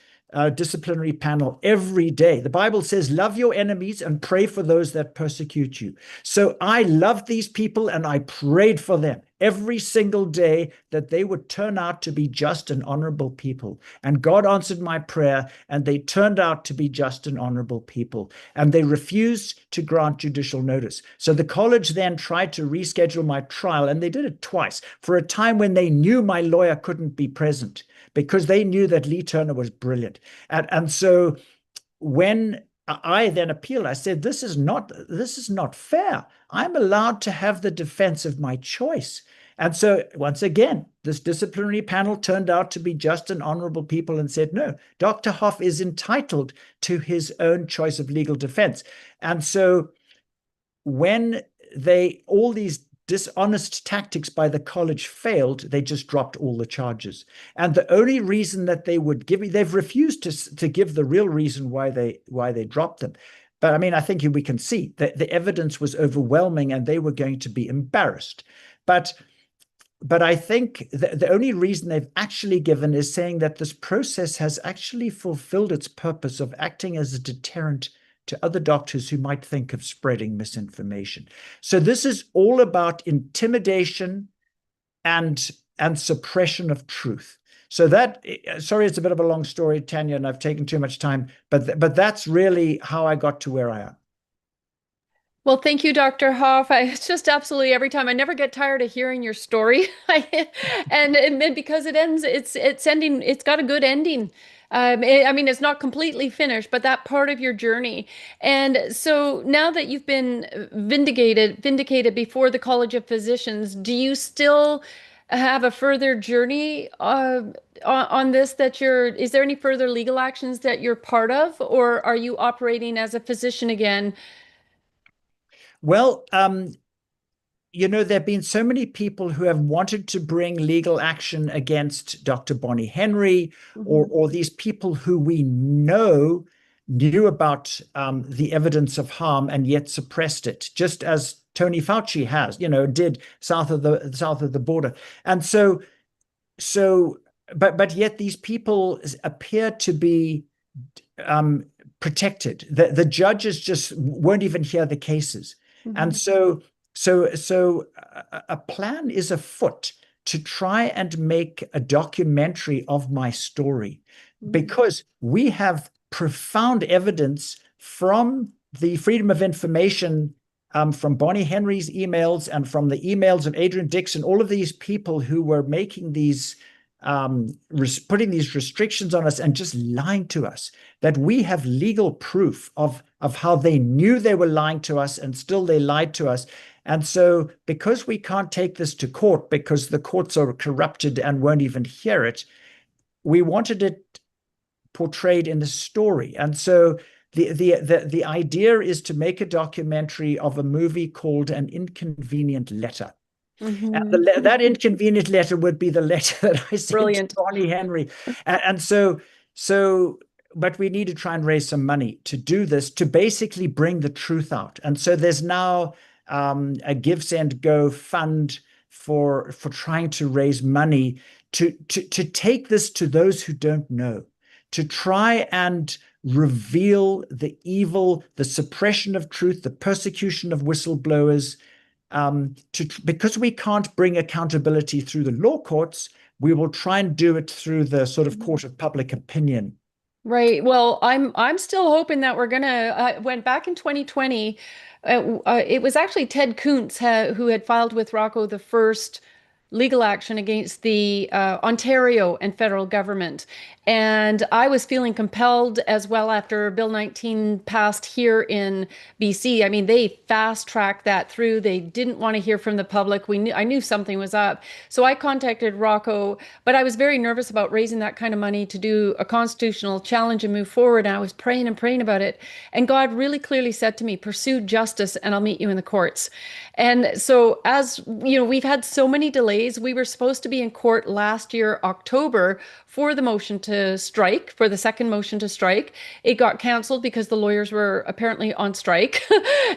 disciplinary panel every day. The Bible says, love your enemies and pray for those that persecute you. So I loved these people and I prayed for them every single day that they would turn out to be just and honorable people. And God answered my prayer, and they turned out to be just and honorable people. And they refused to grant judicial notice. So the college then tried to reschedule my trial, and they did it twice for a time when they knew my lawyer couldn't be present, because they knew that Lee Turner was brilliant. And so when I then appealed, I said, this is not fair. I'm allowed to have the defense of my choice. And so once again, this disciplinary panel turned out to be just and honorable people and said, no, Dr. Hoffe is entitled to his own choice of legal defense. And so when all these dishonest tactics by the college failed, they just dropped all the charges. And the only reason that they would give, they've refused to give the real reason why they dropped them. But I mean, I think we can see that the evidence was overwhelming and they were going to be embarrassed. But I think the only reason they've actually given is saying that this process has actually fulfilled its purpose of acting as a deterrent to other doctors who might think of spreading misinformation. So this is all about intimidation and suppression of truth. So sorry, it's a bit of a long story, Tanya, and I've taken too much time, but that's really how I got to where I am. Well, thank you, Dr. Hoff. It's just absolutely every time. I never get tired of hearing your story. And because it ends, it's ending, it's got a good ending. I mean, it's not completely finished, but that part of your journey. And so now that you've been vindicated before the College of Physicians, do you still have a further journey on this is there any further legal actions that you're part of, or are you operating as a physician again? Well, there have been so many people who have wanted to bring legal action against Dr. Bonnie Henry, or these people who we know knew about the evidence of harm and yet suppressed it, just as Tony Fauci has, did south of the border. And but yet these people appear to be protected. The judges just won't even hear the cases. And so a plan is afoot to try and make a documentary of my story, because we have profound evidence from the Freedom of Information, from Bonnie Henry's emails and from the emails of Adrian Dixon, all of these people who were making these putting these restrictions on us and just lying to us, that we have legal proof of how they knew they were lying to us and still they lied to us. And so because we can't take this to court because the courts are corrupted and won't even hear it, we wanted it portrayed in a story. And so the idea is to make a documentary of a movie called An Inconvenient Letter. And that inconvenient letter would be the letter that I sent to Bonnie Henry. And so, but we need to try and raise some money to do this, to basically bring the truth out. And so there's now a Give, Send, Go fund for trying to raise money to take this to those who don't know, to try and reveal the evil, the suppression of truth, the persecution of whistleblowers. Because we can't bring accountability through the law courts, we will try and do it through the sort of court of public opinion. Right. Well, I'm still hoping that we're gonna. Went back in 2020. It was actually Ted Kuntz who had filed with Rocco the first legal action against the Ontario and federal government. And I was feeling compelled as well after Bill 19 passed here in BC. I mean, they fast-tracked that through. They didn't want to hear from the public. I knew something was up. So I contacted Rocco, but I was very nervous about raising that kind of money to do a constitutional challenge and move forward. And I was praying and praying about it. And God really clearly said to me, pursue justice and I'll meet you in the courts. And so as you know, we've had so many delays. We were supposed to be in court last year, October, for the motion to strike, for the second motion to strike. It got canceled because the lawyers were apparently on strike.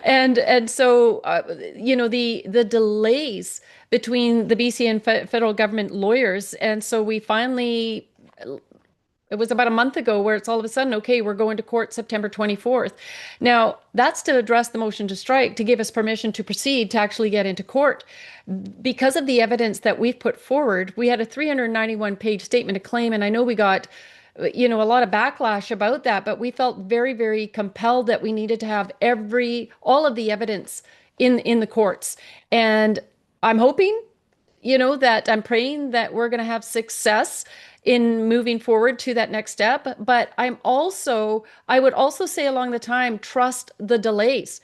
and so, the delays between the BC and federal government lawyers. And so we finally it was about a month ago where it's all of a sudden, okay, we're going to court September 24th. Now, that's to address the motion to strike, to give us permission to proceed to actually get into court. Because of the evidence that we've put forward, we had a 391-page statement of claim, and I know we got a lot of backlash about that, but we felt very, very compelled that we needed to have all of the evidence in the courts. And I'm hoping, that I'm praying that we're going to have success in moving forward to that next step. But I would also say along the time, trust the delays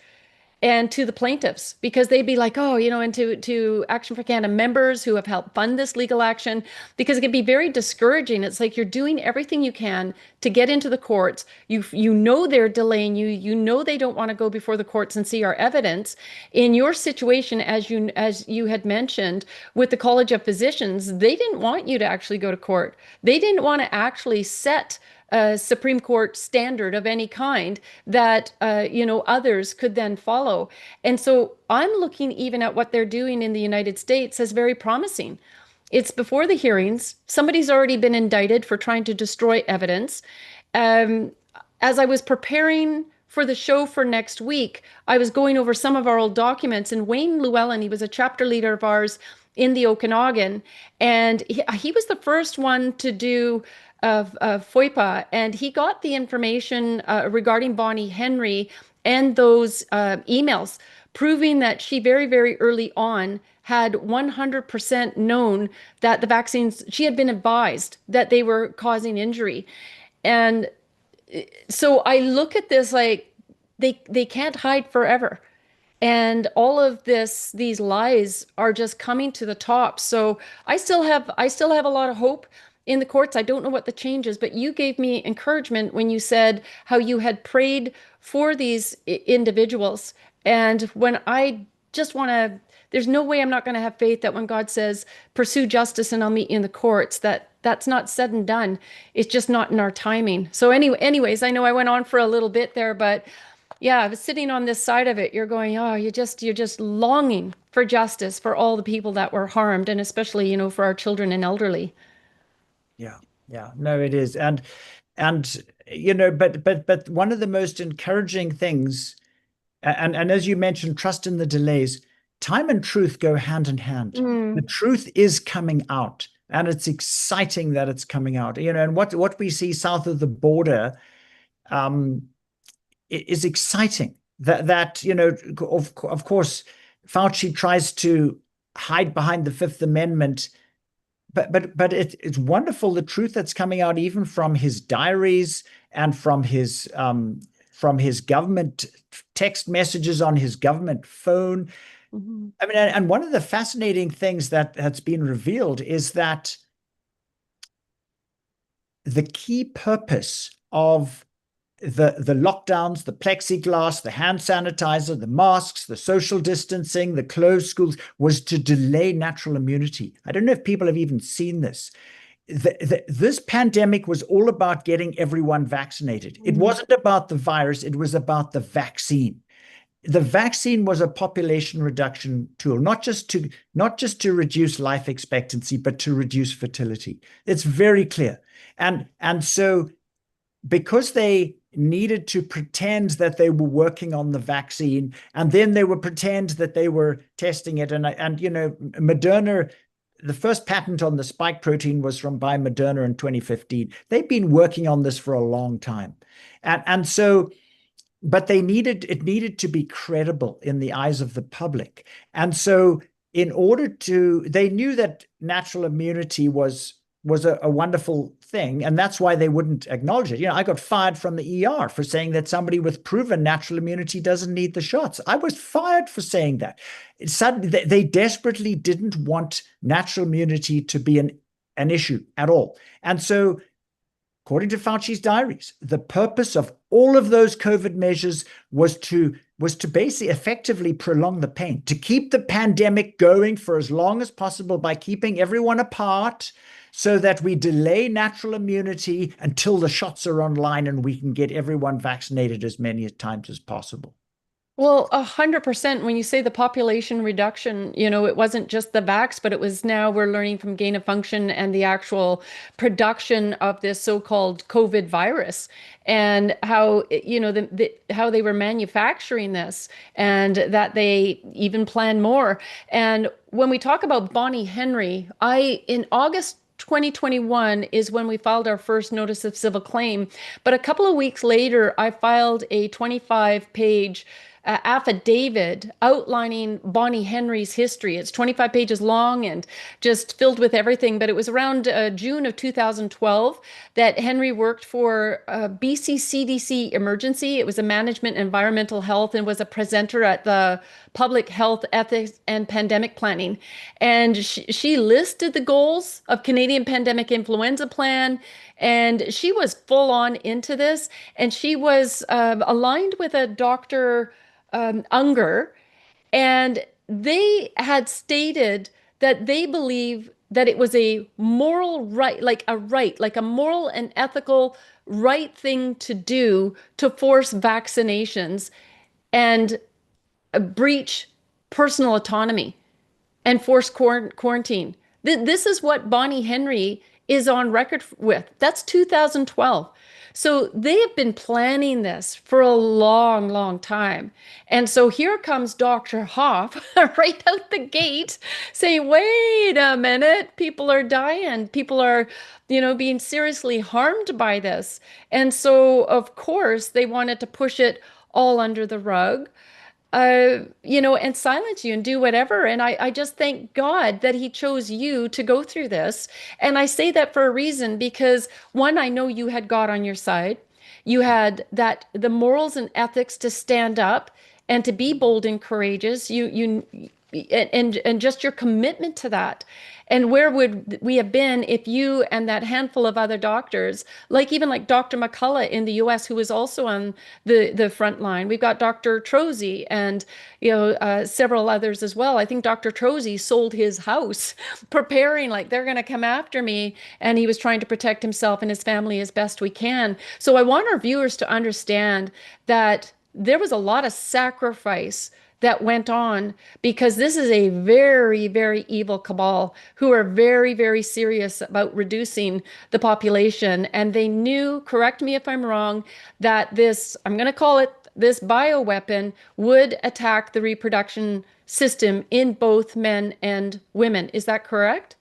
and to the plaintiffs, because they'd be like, oh, and to Action for Canada members who have helped fund this legal action, because it can be very discouraging. It's like you're doing everything you can to get into the courts. They're delaying you. They don't want to go before the courts and see our evidence. In your situation, as you had mentioned with the College of Physicians, they didn't want you to actually go to court. They didn't want to actually set a Supreme Court standard of any kind that others could then follow. And so I'm looking even at what they're doing in the United States as very promising. It's before the hearings. Somebody's already been indicted for trying to destroy evidence. As I was preparing for the show for next week, I was going over some of our old documents, and Wayne Llewellyn, he was a chapter leader of ours in the Okanagan, and he was the first one to do of FOIPA, and he got the information regarding Bonnie Henry and those emails proving that she very, very early on had 100% known that the vaccines, she had been advised that they were causing injury. And so I look at this like they can't hide forever. And all of these lies are just coming to the top. So I still have a lot of hope in the courts. I don't know what the change is, but you gave me encouragement when you said how you had prayed for these individuals. And when I just want to, there's no way I'm not going to have faith that when God says, pursue justice and I'll meet you in the courts, that's not said and done. It's just not in our timing. So anyways, I know I went on for a little bit there, but yeah, I was sitting on this side of it. You're going, oh, you're just longing for justice for all the people that were harmed, and especially, for our children and elderly. Yeah, no, it is. And but one of the most encouraging things, and as you mentioned, trust in the delays, time and truth go hand in hand. The truth is coming out, and it's exciting that it's coming out. And what we see south of the border is exciting. That of course, Fauci tries to hide behind the Fifth Amendment. But it's wonderful, the truth that's coming out even from his diaries and from his government text messages on his government phone. Mm-hmm. I mean, and one of the fascinating things that has been revealed is that the key purpose of the lockdowns, the plexiglass, the hand sanitizer, the masks, the social distancing, the closed schools, was to delay natural immunity. I don't know if people have even seen this. This pandemic was all about getting everyone vaccinated. It wasn't about the virus. It was about the vaccine. The vaccine was a population reduction tool, not just to reduce life expectancy, but to reduce fertility. It's very clear. And so because they needed to pretend that they were working on the vaccine, and then they would pretend that they were testing it. And Moderna, the first patent on the spike protein was by Moderna in 2015. They've been working on this for a long time. And so, but it needed to be credible in the eyes of the public. And so they knew that natural immunity was a wonderful thing, and that's why they wouldn't acknowledge it. I got fired from the ER for saying that somebody with proven natural immunity doesn't need the shots. I was fired for saying that. They desperately didn't want natural immunity to be an issue at all. And so, according to Fauci's diaries, the purpose of all of those COVID measures was to basically effectively prolong the pain, to keep the pandemic going for as long as possible by keeping everyone apart, so that we delay natural immunity until the shots are online and we can get everyone vaccinated as many times as possible. Well, 100%. When you say the population reduction, it wasn't just the vax, but it was now we're learning from gain of function and the actual production of this so-called COVID virus and how, how they were manufacturing this and that they even plan more. And when we talk about Bonnie Henry, in August 2021 is when we filed our first notice of civil claim. But a couple of weeks later, I filed a 25-page affidavit outlining Bonnie Henry's history. It's 25 pages long and just filled with everything. But it was around June of 2012 that Henry worked for BC CDC Emergency. It was a management environmental health and was a presenter at the Public Health Ethics and Pandemic Planning. And she listed the goals of Canadian Pandemic Influenza Plan. And she was full on into this. And she was aligned with a Dr. Unger, and they had stated that they believe that it was a moral right, like a moral and ethical right thing to do to force vaccinations and breach personal autonomy and forced quarantine. This is what Bonnie Henry is on record with. That's 2012. So they have been planning this for a long, long time. And so here comes Dr. Hoffe right out the gate saying, wait a minute, people are dying. People are, being seriously harmed by this. And so, of course, they wanted to push it all under the rug and silence you and do whatever. And I just thank God that He chose you to go through this. And I say that for a reason because one, I know you had God on your side. You had the morals and ethics to stand up and to be bold and courageous. And just your commitment to that. And where would we have been if you and that handful of other doctors, like Dr. McCullough in the US, who was also on the front line. We've got Dr. Trozy and several others as well. I think Dr. Trozy sold his house, preparing like they're going to come after me, and he was trying to protect himself and his family as best we can. So I want our viewers to understand that there was a lot of sacrifice that went on because this is a very, very evil cabal who are very, very serious about reducing the population. And they knew, correct me if I'm wrong, that I'm going to call it this bioweapon would attack the reproduction system in both men and women. Is that correct?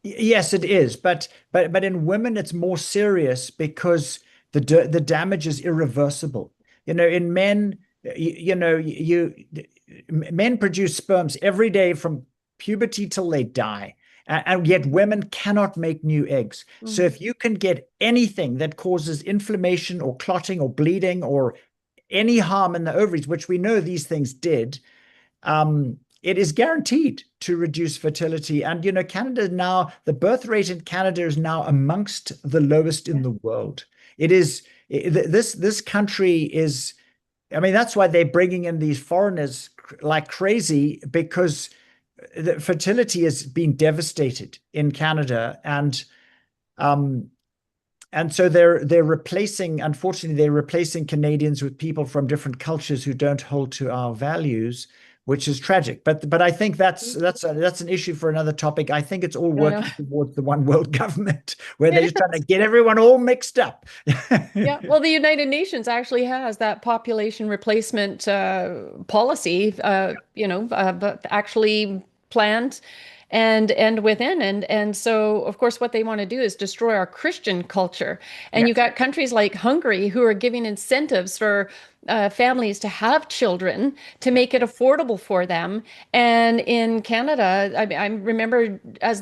Yes, it is. But in women, it's more serious because the damage is irreversible. In men, men produce sperms every day from puberty till they die, and yet women cannot make new eggs. So if you can get anything that causes inflammation or clotting or bleeding or any harm in the ovaries, which we know these things did, it is guaranteed to reduce fertility. And Canada now, the birth rate in Canada is now amongst the lowest in the world. It is this country is. I mean, that's why they're bringing in these foreigners like crazy, because the fertility has been devastated in Canada, and so they're replacing. Unfortunately, they're replacing Canadians with people from different cultures who don't hold to our values, which is tragic. But I think that's an issue for another topic. I think it's all working towards the one world government, where they're just trying to get everyone all mixed up. Yeah, well, the United Nations actually has that population replacement policy, but actually planned and within. And so, of course, what they want to do is destroy our Christian culture. And you've got countries like Hungary who are giving incentives for families to have children to make it affordable for them. And in Canada, I remember as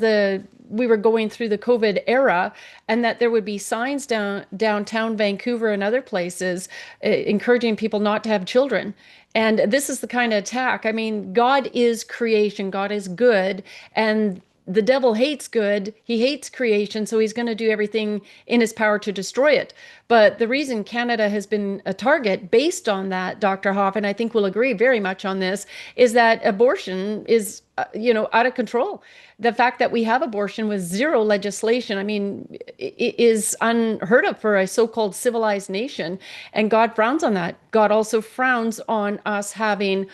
we were going through the COVID era, and that there would be signs downtown Vancouver and other places encouraging people not to have children. And this is the kind of attack. I mean, God is creation, God is good, and the devil hates good. He hates creation, so he's going to do everything in his power to destroy it. But the reason Canada has been a target based on that, Dr. Hoffe, and I think we'll agree very much on this, is that abortion is, out of control. The fact that we have abortion with zero legislation, I mean, is unheard of for a so-called civilized nation, and God frowns on that. God also frowns on us having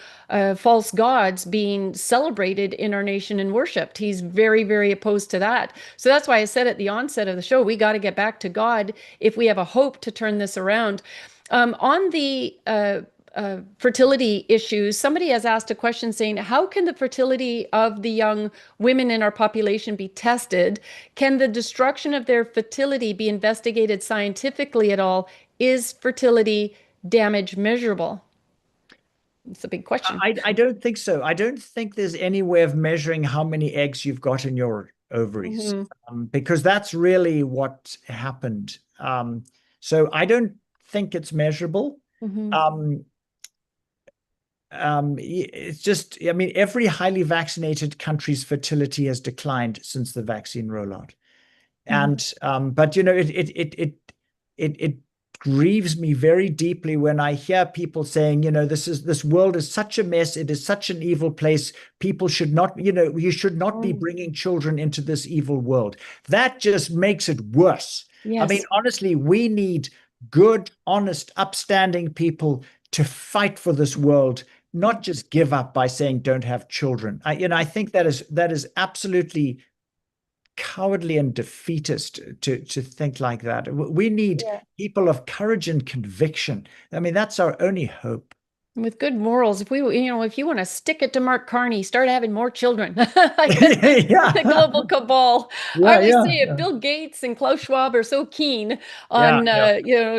false gods being celebrated in our nation and worshipped. He's very, very opposed to that. So that's why I said at the onset of the show, we got to get back to God if we have a hope to turn this around. On the fertility issues, somebody has asked a question saying, how can the fertility of the young women in our population be tested? Can the destruction of their fertility be investigated scientifically at all? Is fertility damage measurable? It's a big question. I don't think so. I don't think there's any way of measuring how many eggs you've got in your ovaries, because that's really what happened. So I don't think it's measurable. It's just, I mean, every highly vaccinated country's fertility has declined since the vaccine rollout. And but it grieves me very deeply when I hear people saying, this world is such a mess, it is such an evil place, people should not, you should not be bringing children into this evil world. That just makes it worse. Yes. I mean, honestly, we need good, honest, upstanding people to fight for this world, not just give up by saying don't have children. I think that is absolutely cowardly and defeatist to think like that. We need people of courage and conviction. I mean, that's our only hope. With good morals, if you want to stick it to Mark Carney, start having more children. The global cabal. I always say if Bill Gates and Klaus Schwab are so keen on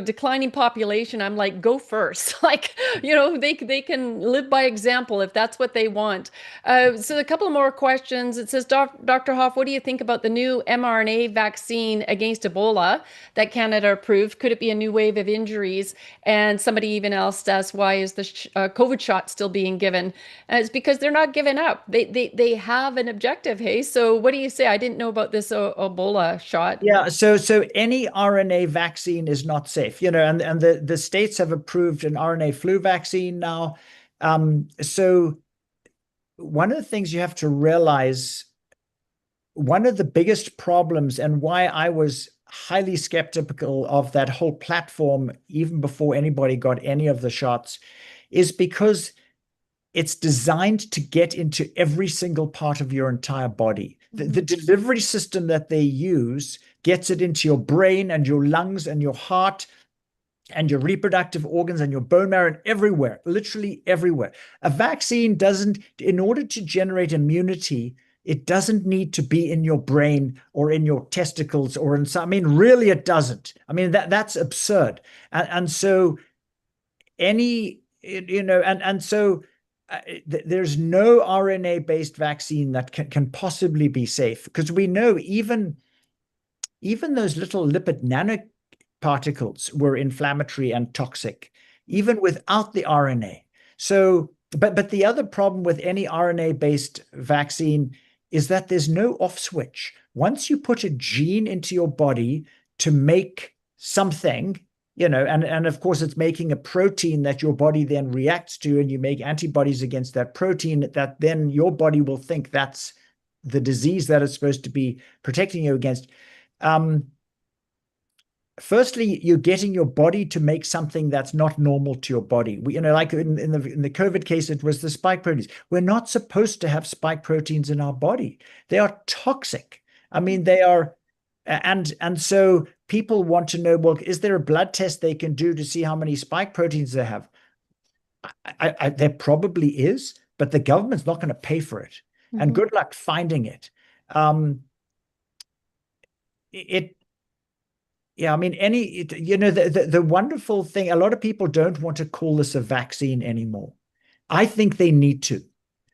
declining population, I'm like, go first. Like, they can live by example if that's what they want. So a couple more questions. It says, Dr. Hoffe, what do you think about the new mRNA vaccine against Ebola that Canada approved? Could it be a new wave of injuries? And somebody even else asked, why is the COVID shot still being given? It's because they're not giving up. They have an objective. Hey, so what do you say? I didn't know about this Ebola shot. Yeah, so any RNA vaccine is not safe, and the states have approved an RNA flu vaccine now. So one of the things you have to realize, one of the biggest problems, and why I was highly skeptical of that whole platform even before anybody got any of the shots, is because it's designed to get into every single part of your entire body. The delivery system that they use gets it into your brain and your lungs and your heart and your reproductive organs and your bone marrow and everywhere, literally everywhere. A vaccine doesn't, in order to generate immunity, it doesn't need to be in your brain or in your testicles or in some, I mean, really it doesn't. I mean, that's absurd. And so so there's no RNA-based vaccine that can possibly be safe, because we know even those little lipid nanoparticles were inflammatory and toxic, even without the RNA. So, but the other problem with any RNA-based vaccine is that there's no off switch. Once you put a gene into your body to make something, and of course it's making a protein that your body then reacts to, and you make antibodies against that protein that then your body will think that's the disease that it's supposed to be protecting you against. Firstly, you're getting your body to make something that's not normal to your body. Like in the COVID case, it was the spike proteins. We're not supposed to have spike proteins in our body. They are toxic. I mean, they are, and so people want to know, well, is there a blood test they can do to see how many spike proteins they have? There probably is, but the government's not going to pay for it. And good luck finding it. Yeah, I mean, the wonderful thing, a lot of people don't want to call this a vaccine anymore. I think they need to,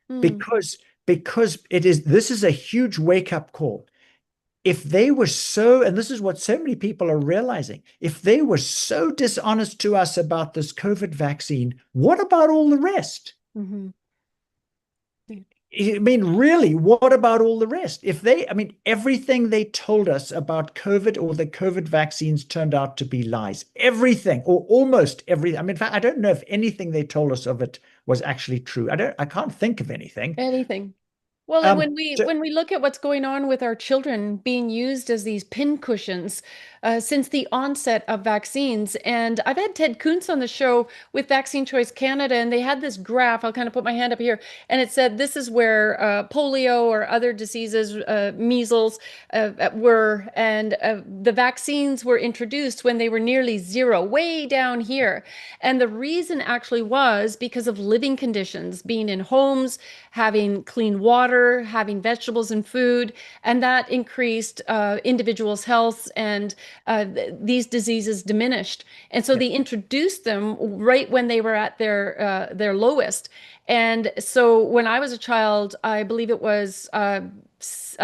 because this is a huge wake-up call. If they were so, and this is what so many people are realizing, if they were so dishonest to us about this COVID vaccine, what about all the rest? I mean, really, what about all the rest? I mean, everything they told us about COVID or the COVID vaccines turned out to be lies. Everything, or almost everything. I mean, in fact, I don't know if anything they told us of it was actually true. I can't think of anything. Anything. Well, and Um, so when we look at what's going on with our children being used as these pin cushions since the onset of vaccines, and I've had Ted Kuntz on the show with Vaccine Choice Canada, and they had this graph. I'll kind of put my hand up here, and it said this is where polio or other diseases, measles, were, and the vaccines were introduced when they were nearly zero, way down here. And the reason actually was because of living conditions, being in homes, having clean water, having vegetables and food, and that increased individuals' health, and these diseases diminished. And so yeah, they introduced them right when they were at their lowest. And so when I was a child, I believe it was I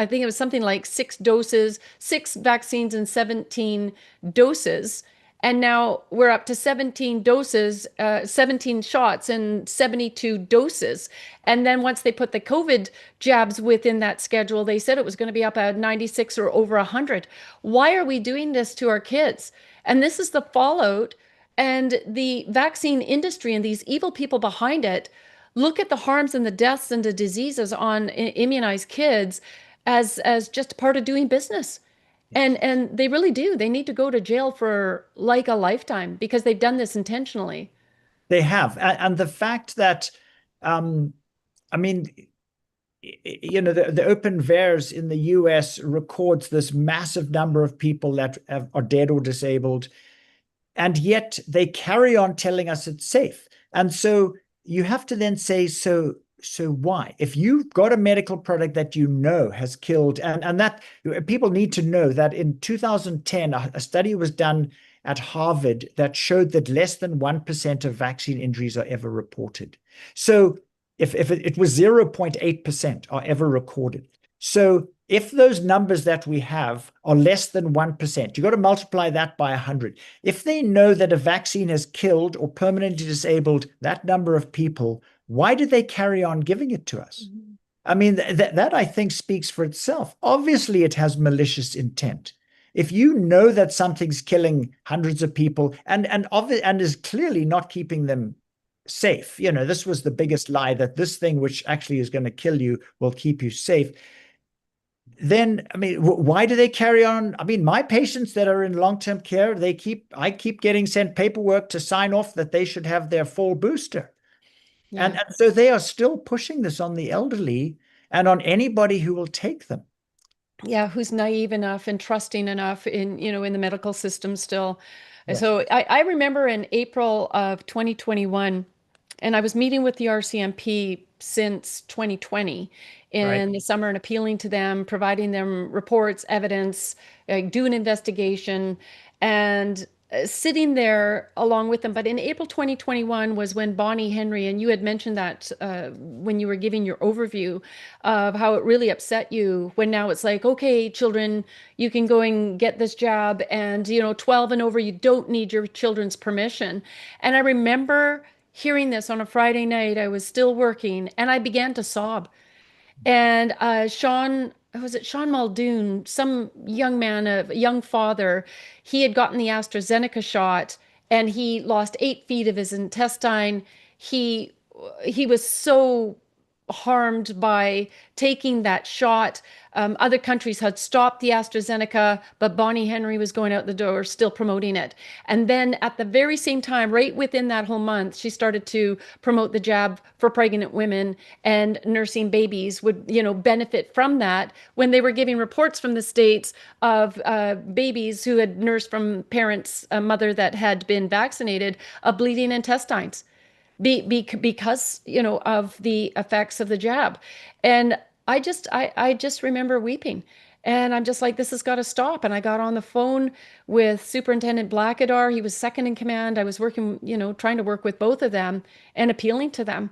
think it was something like 6 doses, 6 vaccines and 17 doses. And now we're up to 17 doses, 17 shots and 72 doses. And then once they put the COVID jabs within that schedule, they said it was going to be up at 96 or over 100. Why are we doing this to our kids? And this is the fallout. And the vaccine industry and these evil people behind it look at the harms and the deaths and the diseases on immunized kids as just part of doing business. And they really do. They need to go to jail for like a lifetime because they've done this intentionally. they have. And the fact that, um, I mean, the Open VAERS in the US records this massive number of people that are dead or disabled, and yet they carry on telling us it's safe. And so you have to then say, so why? If you've got a medical product that you know has killed, and that people need to know that in 2010, a study was done at Harvard that showed that less than 1% of vaccine injuries are ever reported. So if it was 0.8% are ever recorded. So if those numbers that we have are less than 1%, you've got to multiply that by 100. If they know that a vaccine has killed or permanently disabled that number of people, why did they carry on giving it to us? Mhm. I mean, that I think speaks for itself. Obviously, it has malicious intent. If you know that something's killing hundreds of people and is clearly not keeping them safe, this was the biggest lie, that this thing, which actually is going to kill you, will keep you safe. Then, I mean, why do they carry on? I mean, my patients that are in long-term care, I keep getting sent paperwork to sign off that they should have their full booster. Yeah. And so they are still pushing this on the elderly and on anybody who will take them. Yeah, who's naive enough and trusting enough in the medical system still. Yes. So I remember in April of 2021, and I was meeting with the RCMP since 2020 Right. in the summer and appealing to them, providing them reports, evidence, do an investigation, and sitting there along with them. But in April 2021 was when Bonnie Henry, and you had mentioned that when you were giving your overview of how it really upset you, when now it's like, okay, children, you can go and get this jab, and 12 and over, you don't need your children's permission. And I remember hearing this on a Friday night. I was still working, and I began to sob. And was it Sean Muldoon, some young man, a young father, he had gotten the AstraZeneca shot and he lost 8 feet of his intestine. He he was so harmed by taking that shot. Other countries had stopped the AstraZeneca, but Bonnie Henry was going out the door, still promoting it. And then at the very same time, right within that whole month, she started to promote the jab for pregnant women, and nursing babies would, benefit from that when they were giving reports from the States of babies who had nursed from parents, a mother that had been vaccinated, of bleeding intestines because of the effects of the jab. And I just remember weeping, and I'm just like, this has got to stop. And I got on the phone with Superintendent Blackadar. He was second in command. I was working, trying to work with both of them and appealing to them,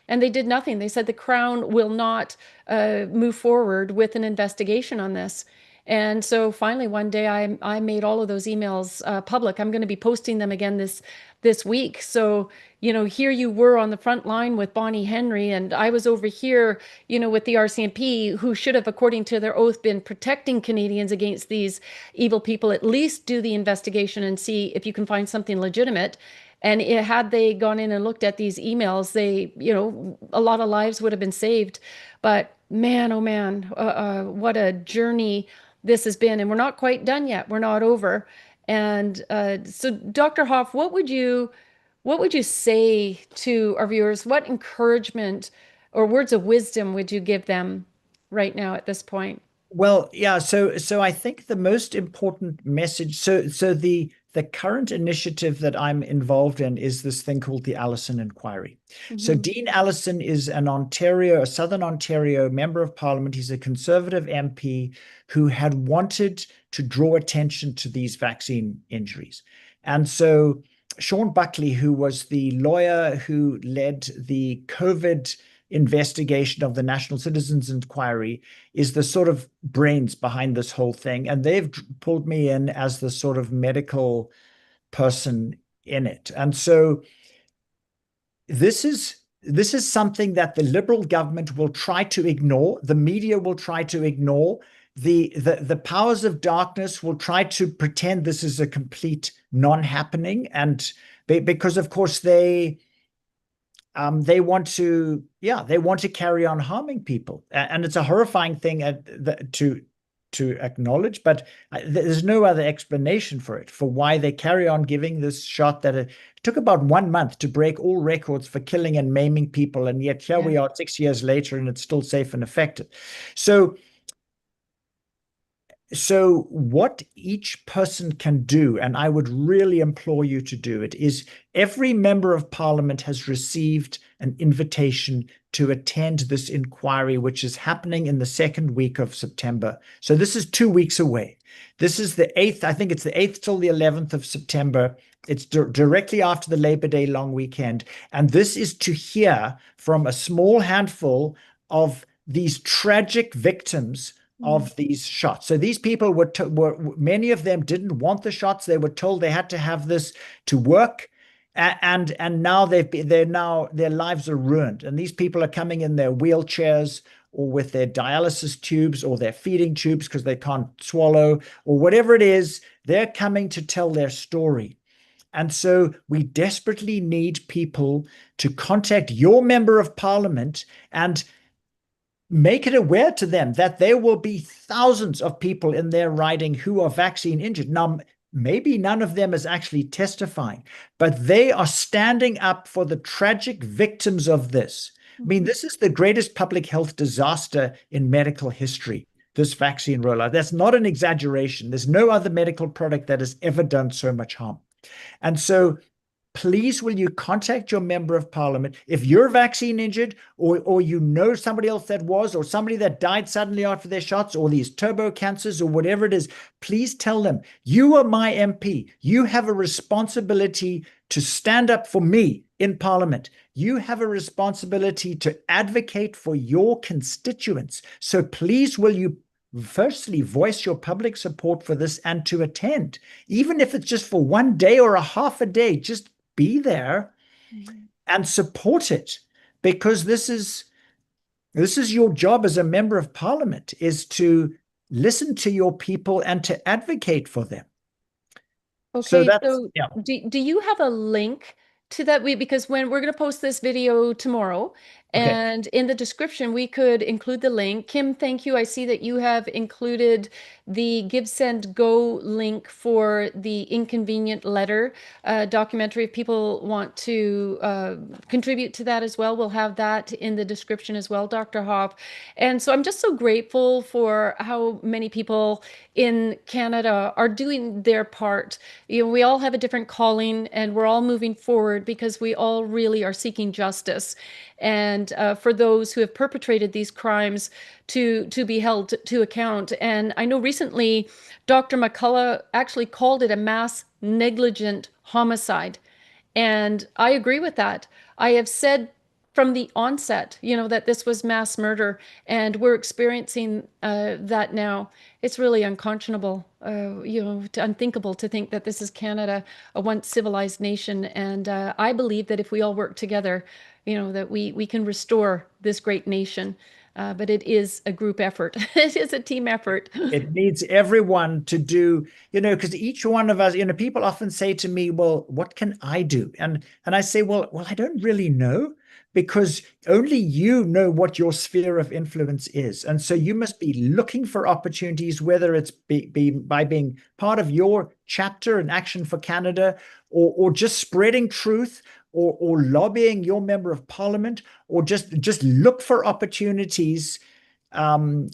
and they did nothing. They said the Crown will not move forward with an investigation on this. And so finally one day I made all of those emails public. I'm going to be posting them again this week. So, here you were on the front line with Bonnie Henry, and I was over here, with the RCMP, who should have, according to their oath, been protecting Canadians against these evil people. At least do the investigation and see if you can find something legitimate. And had they gone in and looked at these emails, a lot of lives would have been saved. But man, oh man, what a journey this has been. And we're not quite done yet. We're not over. And so, Dr. Hoff, what would you say to our viewers? What encouragement or words of wisdom would you give them right now at this point? Well, yeah, so I think the most important message, so the current initiative that I'm involved in is this thing called the Allison Inquiry. So Mhm. Dean Allison is a Southern Ontario member of Parliament. He's a Conservative MP who had wanted to draw attention to these vaccine injuries. And so Sean Buckley, who was the lawyer who led the COVID investigation of the National Citizens Inquiry, is the sort of brains behind this whole thing. And they've pulled me in as the sort of medical person in it. And so this is something that the Liberal government will try to ignore. The media will try to ignore. The powers of darkness will try to pretend this is a complete non-happening. And because, of course, they want to carry on harming people, and it's a horrifying thing to acknowledge. But there's no other explanation for it, for why they carry on giving this shot that it took about 1 month to break all records for killing and maiming people, and yet here we are 6 years later, and it's still safe and effective. So what each person can do, and I would really implore you to do it, is every member of Parliament has received an invitation to attend this inquiry, which is happening in the second week of September. So this is 2 weeks away. This is the 8th, I think it's the 8th till the 11th of September. It's directly after the Labor Day long weekend. And this is to hear from a small handful of these tragic victims of these shots. So these people were many of them didn't want the shots. They were told they had to have this to work, and now their lives are ruined. And these people are coming in their wheelchairs or with their dialysis tubes or their feeding tubes because they can't swallow or whatever it is. They're coming to tell their story. And so we desperately need people to contact your member of Parliament and make it aware to them that there will be thousands of people in their riding who are vaccine injured. Now, maybe none of them is actually testifying, but they are standing up for the tragic victims of this. I mean, this is the greatest public health disaster in medical history, this vaccine rollout. That's not an exaggeration. There's no other medical product that has ever done so much harm. And so please, will you contact your member of Parliament if you're vaccine injured, or you know somebody else that was, or somebody that died suddenly after their shots, or these turbo cancers, or whatever it is. Please tell them, you are my MP. You have a responsibility to stand up for me in Parliament. You have a responsibility to advocate for your constituents. So please, will you firstly voice your public support for this and to attend, even if it's just for 1 day or a half a day. Just be there and support it, because this is your job as a member of Parliament, is to listen to your people and to advocate for them. So Okay, that's, so yeah. do you have a link to that? Because when we're going to post this video tomorrow, Okay. and in the description we could include the link. Kim, thank you. I see that you have included the Give Send Go link for the Inconvenient Letter documentary. If people want to contribute to that as well, we'll have that in the description as well, Dr. Hoff. And so I'm just so grateful for how many people in Canada are doing their part. We all have a different calling, and we're all moving forward because we all really are seeking justice. And for those who have perpetrated these crimes to be held to account. And I know recently Dr. McCullough actually called it a mass negligent homicide. And I agree with that. I have said from the onset, that this was mass murder, and we're experiencing that now. It's really unconscionable, unthinkable to think that this is Canada, a once civilized nation. And I believe that if we all work together, that we can restore this great nation. But it is a group effort. It is a team effort. It needs everyone to do, because each one of us, people often say to me, well, what can I do? And I say, well, I don't really know, because only you know what your sphere of influence is. And so you must be looking for opportunities, whether it's by being part of your chapter in Action for Canada, or just spreading truth, or lobbying your member of parliament, or just look for opportunities, and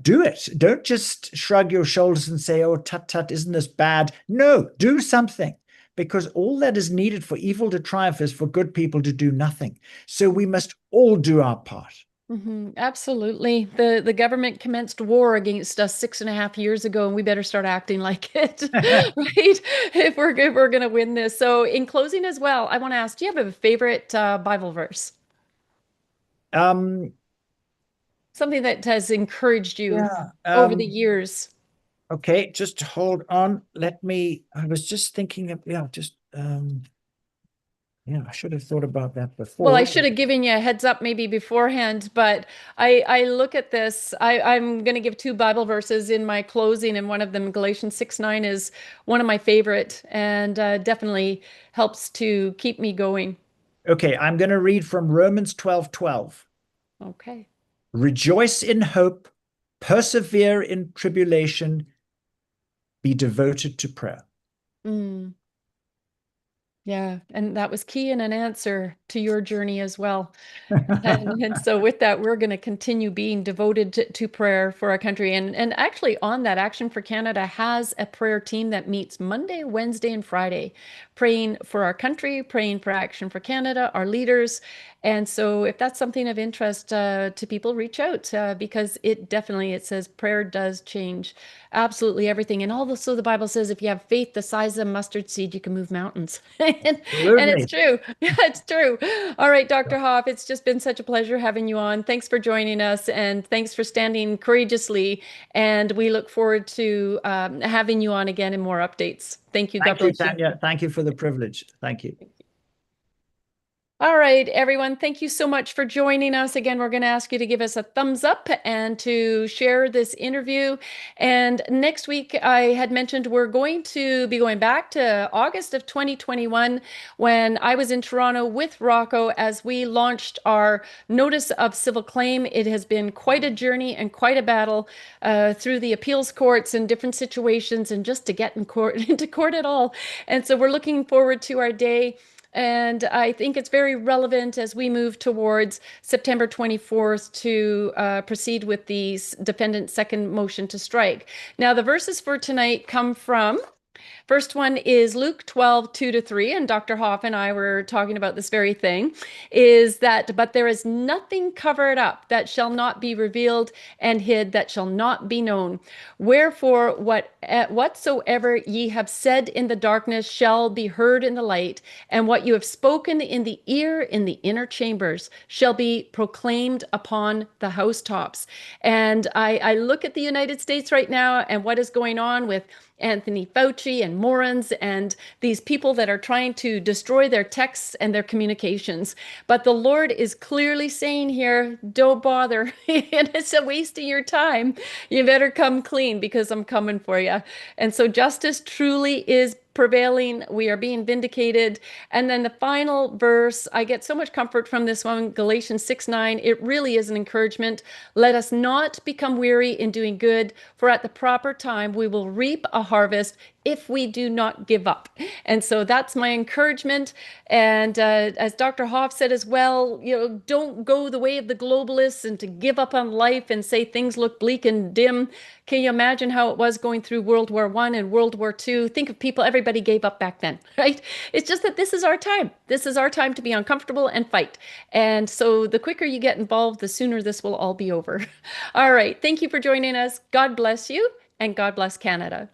do it. Don't just shrug your shoulders and say, oh, tut tut, isn't this bad? No, do something, because all that is needed for evil to triumph is for good people to do nothing. So we must all do our part. Absolutely. The government commenced war against us 6.5 years ago, and we better start acting like it, right? If we're going to win this. So, in closing as well, I want to ask, do you have a favorite Bible verse? Um, Something that has encouraged you yeah. over the years. Okay, just hold on. I was just thinking of, I should have thought about that before. Well, I should have given you a heads up maybe beforehand, but I look at this. I'm going to give two Bible verses in my closing, and one of them, Galatians 6:9, is one of my favorite, and definitely helps to keep me going. Okay, I'm going to read from Romans 12:12. Okay. Rejoice in hope, persevere in tribulation, be devoted to prayer. Mm. Yeah, and that was key and an answer to your journey as well. And so with that, we're going to continue being devoted to prayer for our country. And actually on that, Action for Canada has a prayer team that meets Monday, Wednesday, and Friday, praying for our country, praying for Action for Canada, our leaders. And so if that's something of interest to people, reach out because it says prayer does change absolutely everything. And also the Bible says if you have faith the size of a mustard seed, you can move mountains. And it's true. Yeah, it's true. All right, Dr. Hoffe, it's just been such a pleasure having you on. Thanks for joining us, and thanks for standing courageously. And we look forward to having you on again and more updates. Thank you. God bless you. Tanya. Thank you for the privilege. Thank you. All right, everyone, thank you so much for joining us. Again, we're going to ask you to give us a thumbs up and to share this interview. And next week, I had mentioned we're going to be going back to August of 2021 when I was in Toronto with Rocco as we launched our Notice of Civil Claim. It has been quite a journey and quite a battle through the appeals courts and different situations and just to get into court at all. And so we're looking forward to our day. And I think it's very relevant as we move towards September 24th to proceed with the defendant's second motion to strike. Now, the verses for tonight come from first one is Luke 12:2-3, and Dr. Hoffe and I were talking about this very thing, is that, but there is nothing covered up that shall not be revealed, and hid that shall not be known. Wherefore, whatsoever ye have said in the darkness shall be heard in the light, and what you have spoken in the ear in the inner chambers shall be proclaimed upon the housetops. And I look at the United States right now and what is going on with Anthony Fauci and morons and these people that are trying to destroy their texts and their communications. But the Lord is clearly saying here, don't bother. And it's a waste of your time. You better come clean because I'm coming for you. And so justice truly is prevailing. We are being vindicated. And then the final verse, I get so much comfort from this one, Galatians 6:9. It really is an encouragement. Let us not become weary in doing good, for at the proper time we will reap a harvest if we do not give up. And so that's my encouragement. And as Dr. Hoffe said as well, don't go the way of the globalists and to give up on life and say things look bleak and dim. Can you imagine how it was going through World War I and World War II? Think of people, everybody gave up back then, right? It's just that this is our time. This is our time to be uncomfortable and fight. And so the quicker you get involved, the sooner this will all be over. All right. Thank you for joining us. God bless you, and God bless Canada.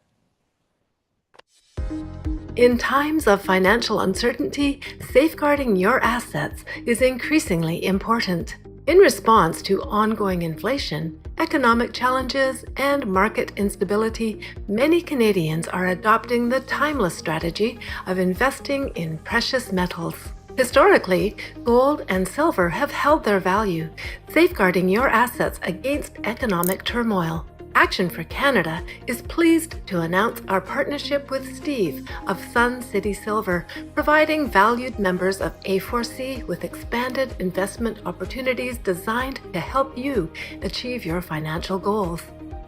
In times of financial uncertainty, safeguarding your assets is increasingly important. In response to ongoing inflation, economic challenges, and market instability, many Canadians are adopting the timeless strategy of investing in precious metals. Historically, gold and silver have held their value, safeguarding your assets against economic turmoil. Action for Canada is pleased to announce our partnership with Steve of Sun City Silver, providing valued members of A4C with expanded investment opportunities designed to help you achieve your financial goals.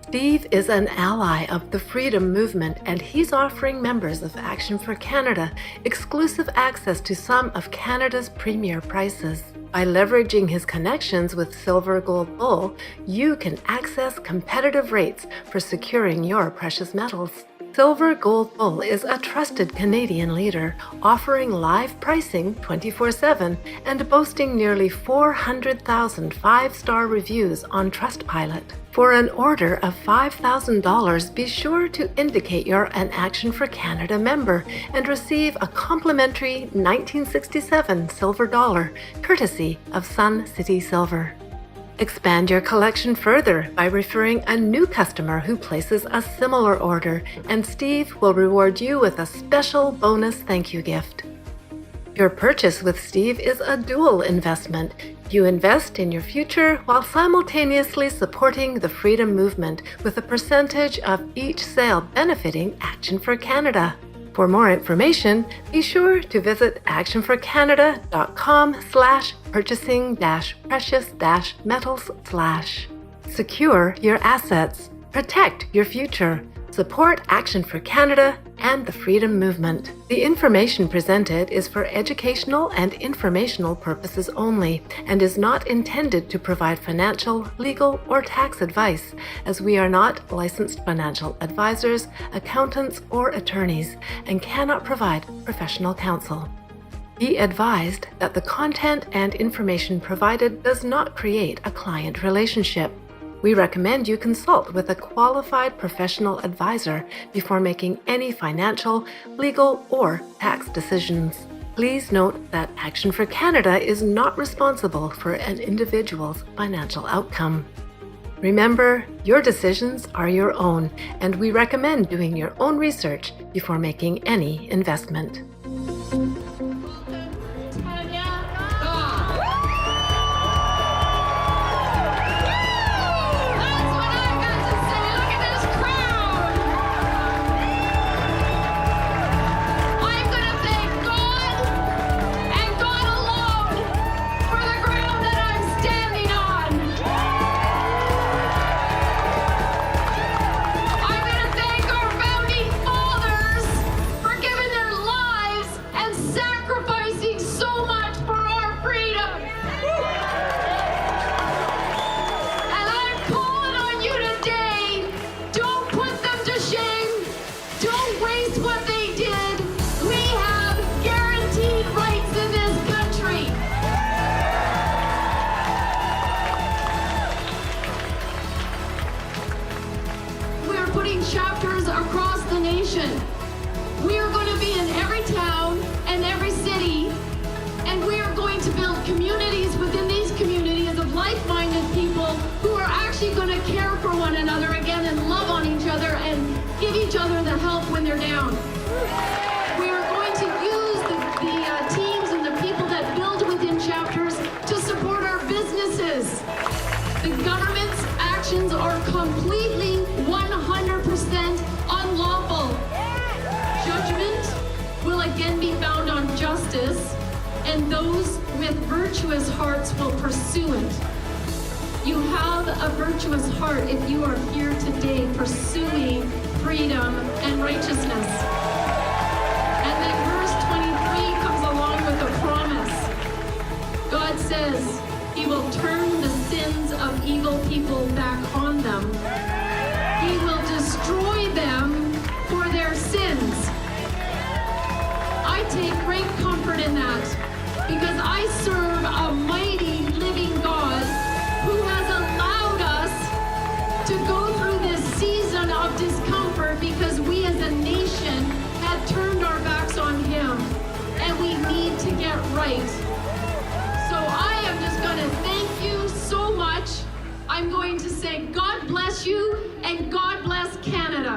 Steve is an ally of the Freedom Movement, and he's offering members of Action for Canada exclusive access to some of Canada's premier prices. By leveraging his connections with Silver Gold Bull, you can access competitive rates for securing your precious metals. Silver Gold Bull is a trusted Canadian leader, offering live pricing 24/7 and boasting nearly 400,000 five-star reviews on Trustpilot. For an order of $5,000, be sure to indicate you're an Action for Canada member and receive a complimentary 1967 silver dollar, courtesy of Sun City Silver. Expand your collection further by referring a new customer who places a similar order, and Steve will reward you with a special bonus thank you gift. Your purchase with Steve is a dual investment. You invest in your future while simultaneously supporting the Freedom Movement with a percentage of each sale benefiting Action for Canada. For more information, be sure to visit actionforcanada.com/purchasing-precious-metals/. Secure your assets. Protect your future. Support Action for Canada and the Freedom Movement. The information presented is for educational and informational purposes only and is not intended to provide financial, legal, or tax advice, as we are not licensed financial advisors, accountants, or attorneys and cannot provide professional counsel. Be advised that the content and information provided does not create a client relationship. We recommend you consult with a qualified professional advisor before making any financial, legal, or tax decisions. Please note that Action for Canada is not responsible for an individual's financial outcome. Remember, your decisions are your own, and we recommend doing your own research before making any investment. Tanya. That's what I've got to say. Look at this crowd. I'm going to thank God and God alone for the ground that I'm standing on. I'm going to thank our founding fathers for giving their lives and sacrificing so much for our freedom. And I'm calling on you today, don't put them to shame. Don't waste what they did. We have guaranteed rights in this country. We're putting chapters across the nation. We are going to be in every town and every city, and we are going to build communities within these communities of like-minded people who are actually going to care for one another again and love on each other and give each other the help when they're down. We are going to use the teams and the people that build within chapters to support our businesses. The government's actions are completely 100% unlawful. Judgment will again be found on justice, and those with virtuous hearts will pursue it. You have a virtuous heart if you are here today pursuing freedom and righteousness. And then verse 23 comes along with a promise. God says he will turn the sins of evil people back on them. He will destroy them for their sins. I take great comfort in that because I serve a mighty living God who has allowed us to go through this season of discomfort because we as a nation had turned our backs right. So I am just going to thank you so much. I'm going to say God bless you and God bless Canada.